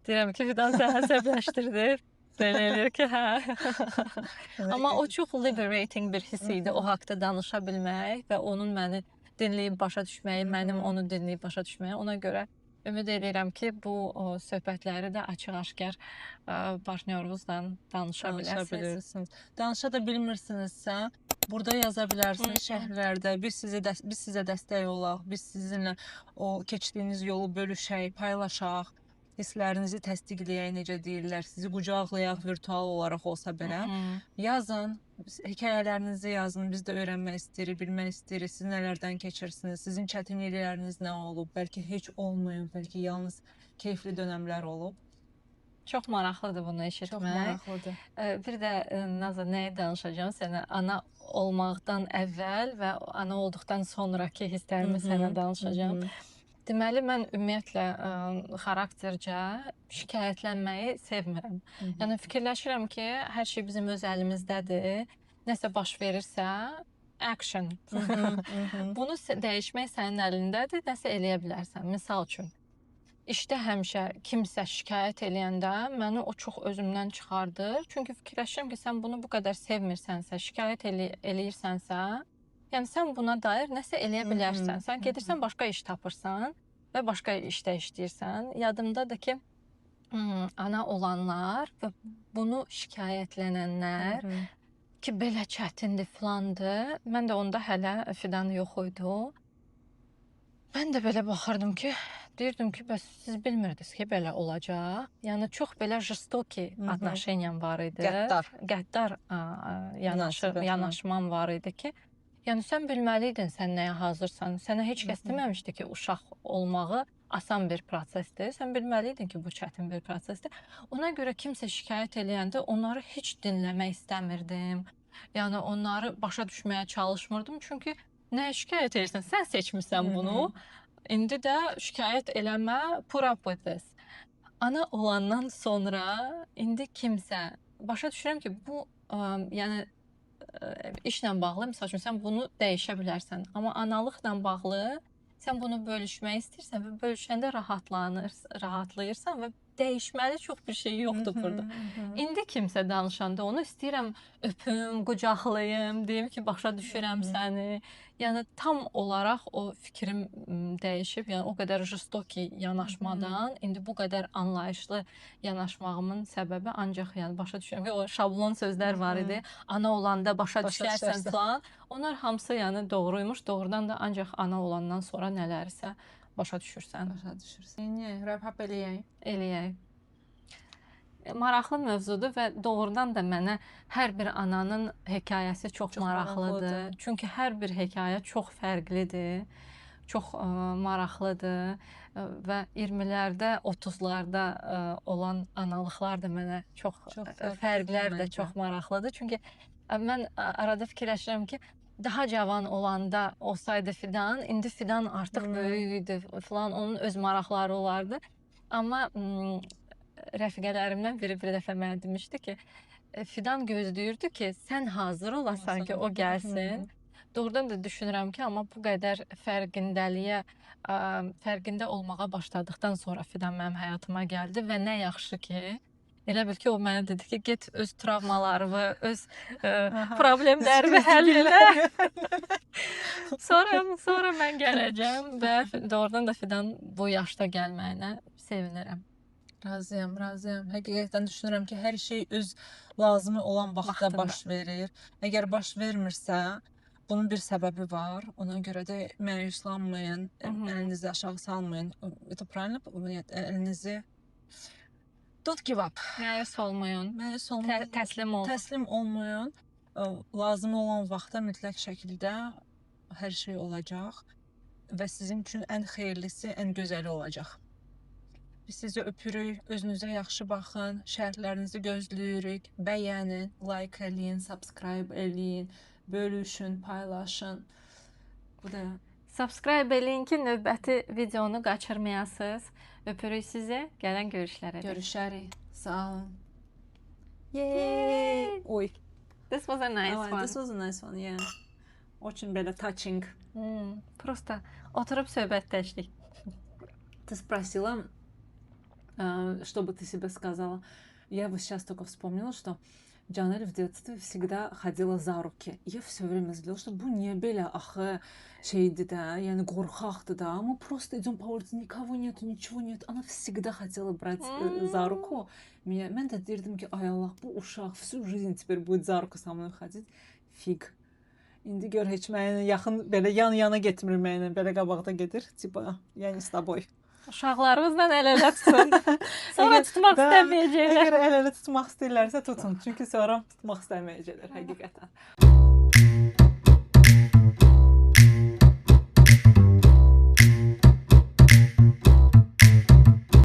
Deyirəm ki, Fidan sən əsəbləşdirdi. Belə eləyir ki, hə. Amma o çox liberating bir hiss idi, o haqda danışa bilmək və onun məni dinləyib başa düşməyi, mənim onu dinləyib başa düşməyi. Ona görə ümid edirəm ki, bu söhbətləri də açıq-aşkar partnyorunuzla danışa bilirsiniz. Danışa da bilmirsinizsə, burada yaza bilərsiniz şərhlərdə. Biz sizə dəstək olaq, biz sizinlə o keçdiyiniz yolu bölüşək, paylaşaq. Hisslərinizi təsdiqləyək, necə deyirlər, sizi qucaqlayaq virtual olaraq olsa belə. Yazın, hekayələrinizi yazın, biz də öyrənmək istəyirik, bilmək istəyirik, siz nələrdən keçirsiniz, sizin çətinlikləriniz nə olub, bəlkə heç olmayıb, bəlkə yalnız keyfli dönəmlər olub. Çox maraqlıdır bunu eşitmək. Çox maraqlıdır. Bir də Nazlı, nəyə danışacağım sənə? Ana olmaqdan əvvəl və ana olduqdan sonraki hisslərimi sənə danışacağım. Deməli, mən ümumiyyətlə xaraktercə şikayətlənməyi sevmirəm. Yəni fikirləşirəm ki, hər şey bizim öz əlimizdədir. Nəsə baş verirsə, action. Bunu dəyişmək sənin əlindədir, nəsə eləyə bilərsən. Misal üçün, işdə həmişə kimsə şikayət eləyəndə məni o çox özümdən çıxardır. Çünki fikirləşirəm ki, sən bunu bu qədər sevmirsənsə, şikayət eləyirsənsə, yəni sən buna dair nəsə eləyə bilərsən. Sən gedirsən, başqa iş tapırsan və başqa işdə işləyirsən. Yadımdadır ki, ana olanlar və bunu şikayətlənənlər ki, belə çətindir, filandır. Mən də onda hələ Fidan yox idi. Mən də belə baxırdım ki, deyirdim ki, bəs siz bilmirdiniz ki, belə olacaq. Yəni, çox belə jistoki отношениям var idi. Qəddar yanaşmam var idi ki, yəni sən bilməliydin sən nəyə hazırsan. Sənə heç kəs deməmişdi ki, uşaq olmağı asan bir prosesdir. Sən bilməliydin ki, bu çətin bir prosesdir. Ona görə kimsə şikayət eləyəndə onları heç dinləmək istəmirdim. Yəni onları başa düşməyə çalışmırdım. Çünki nəyə şikayət edirsən? Sən seçmisən bunu. İndi də şikayət eləmə, put up with this. Ana olandan sonra indi kimsə başa düşürəm ki, bu yəni işlə bağlı, məsəl üçün sən bunu dəyişə bilərsən, amma analıqla bağlı sən bunu bölüşmək istəyirsən və bölüşəndə rahatlayırsan və dəyişməli çox bir şey yoxdur burada. İndi kimsə danışanda onu istəyirəm öpüm, qucaqlayım, deyim ki, başa düşürəm səni. Yəni tam olaraq o fikrim dəyişib, yəni o qədər jistoki yanaşmadan indi bu qədər anlayışlı yanaşmağımın səbəbi ancaq yəni başa düşürəm ki, o şablon sözlər var idi. Ana olanda başa düşərsən falan. Onlar hamısı yəni doğruymuş. Doğrudan da ancaq ana olandan sonra nələrsə başa düşürsən. Başa düşürsən. Wrap-up eləyək. Eləyək. Maraqlı mövzudur və doğrudan da mənə hər bir ananın hekayəsi çox maraqlıdır. Çünki hər bir hekayə çox fərqlidir, çox maraqlıdır və 20-lərdə, 30-larda olan analıqlar da mənə çox fərqlər də çox maraqlıdır. Çünki mən arada fikirləşirəm ki, daha cavan olanda olsaydı Fidan, indi Fidan artıq böyük idi falan, onun öz maraqları olardı. Amma rəfiqələrimdən biri bir dəfə mənə demişdi ki, Fidan gözləyirdi ki, sən hazır olasan ki, o gəlsin. Doğrudan da düşünürəm ki, amma bu qədər fərqində olmağa başladıqdan sonra Fidan mənim həyatıma gəldi və nə yaxşı ki, elə bil ki, o mənə dedi ki, get öz travmalarımı, öz problemlərimi həll elə. Sonra mən gələcəm və doğrudan da Fidan bu yaşda gəlməyinə sevinirəm. Razıyam. Həqiqətən düşünürəm ki, hər şey öz lazımı olan vaxtda baş verir. Əgər baş vermirsə, bunun bir səbəbi var. Ona görə də məyuslanmayın, əlinizi aşağı salmayın. Это правильно? Əlinizi don't give up. Məyus olmayın. Təslim olmayın. Lazımı olan vaxtda mütləq şəkildə hər şey olacaq və sizin üçün ən xeyirlisi, ən gözəli olacaq. Biz sizi öpürük, özünüzə yaxşı baxın, şərhlərinizi gözləyirik, bəyənin, like eləyin, subscribe eləyin, bölüşün, paylaşın. Bu da subscribe eləyin ki, növbəti videonu qaçırmayasınız. Öpürük sizi, gələn görüşlərə. Görüşərik. Sağ olun. Yay! Oy. This was a nice one. This was a nice one, yeah. Очень belə touching. Просто oturub söhbətləşdik. Ты спросила, что бы ты себе сказала. Я вот сейчас только вспомнила, что Canel в детстве всегда ходила за руки. Я все время злила, что bu niye belə axı şeydi də, yəni qorxaqdı da. Мы просто идем по улице, никого нету, ничего нет. Она всегда хотела брать за руку. Mən də deyirdim ki, ay Allah, bu uşaq всю жизнь теперь будет за руку со мной ходить. Fig. İndi gör heç mənə yaxın belə yan-yana getmir mənə, belə qabaqda gedir. Tipa, yəni с тобой. Uşaqlarımızla əl-ələ tutun. Sonra tutmaq istəməyəcəklər. Əgər əl-ələ tutmaq istəyirlərsə tutun. Çünki sonra tutmaq istəməyəcəklər həqiqətən.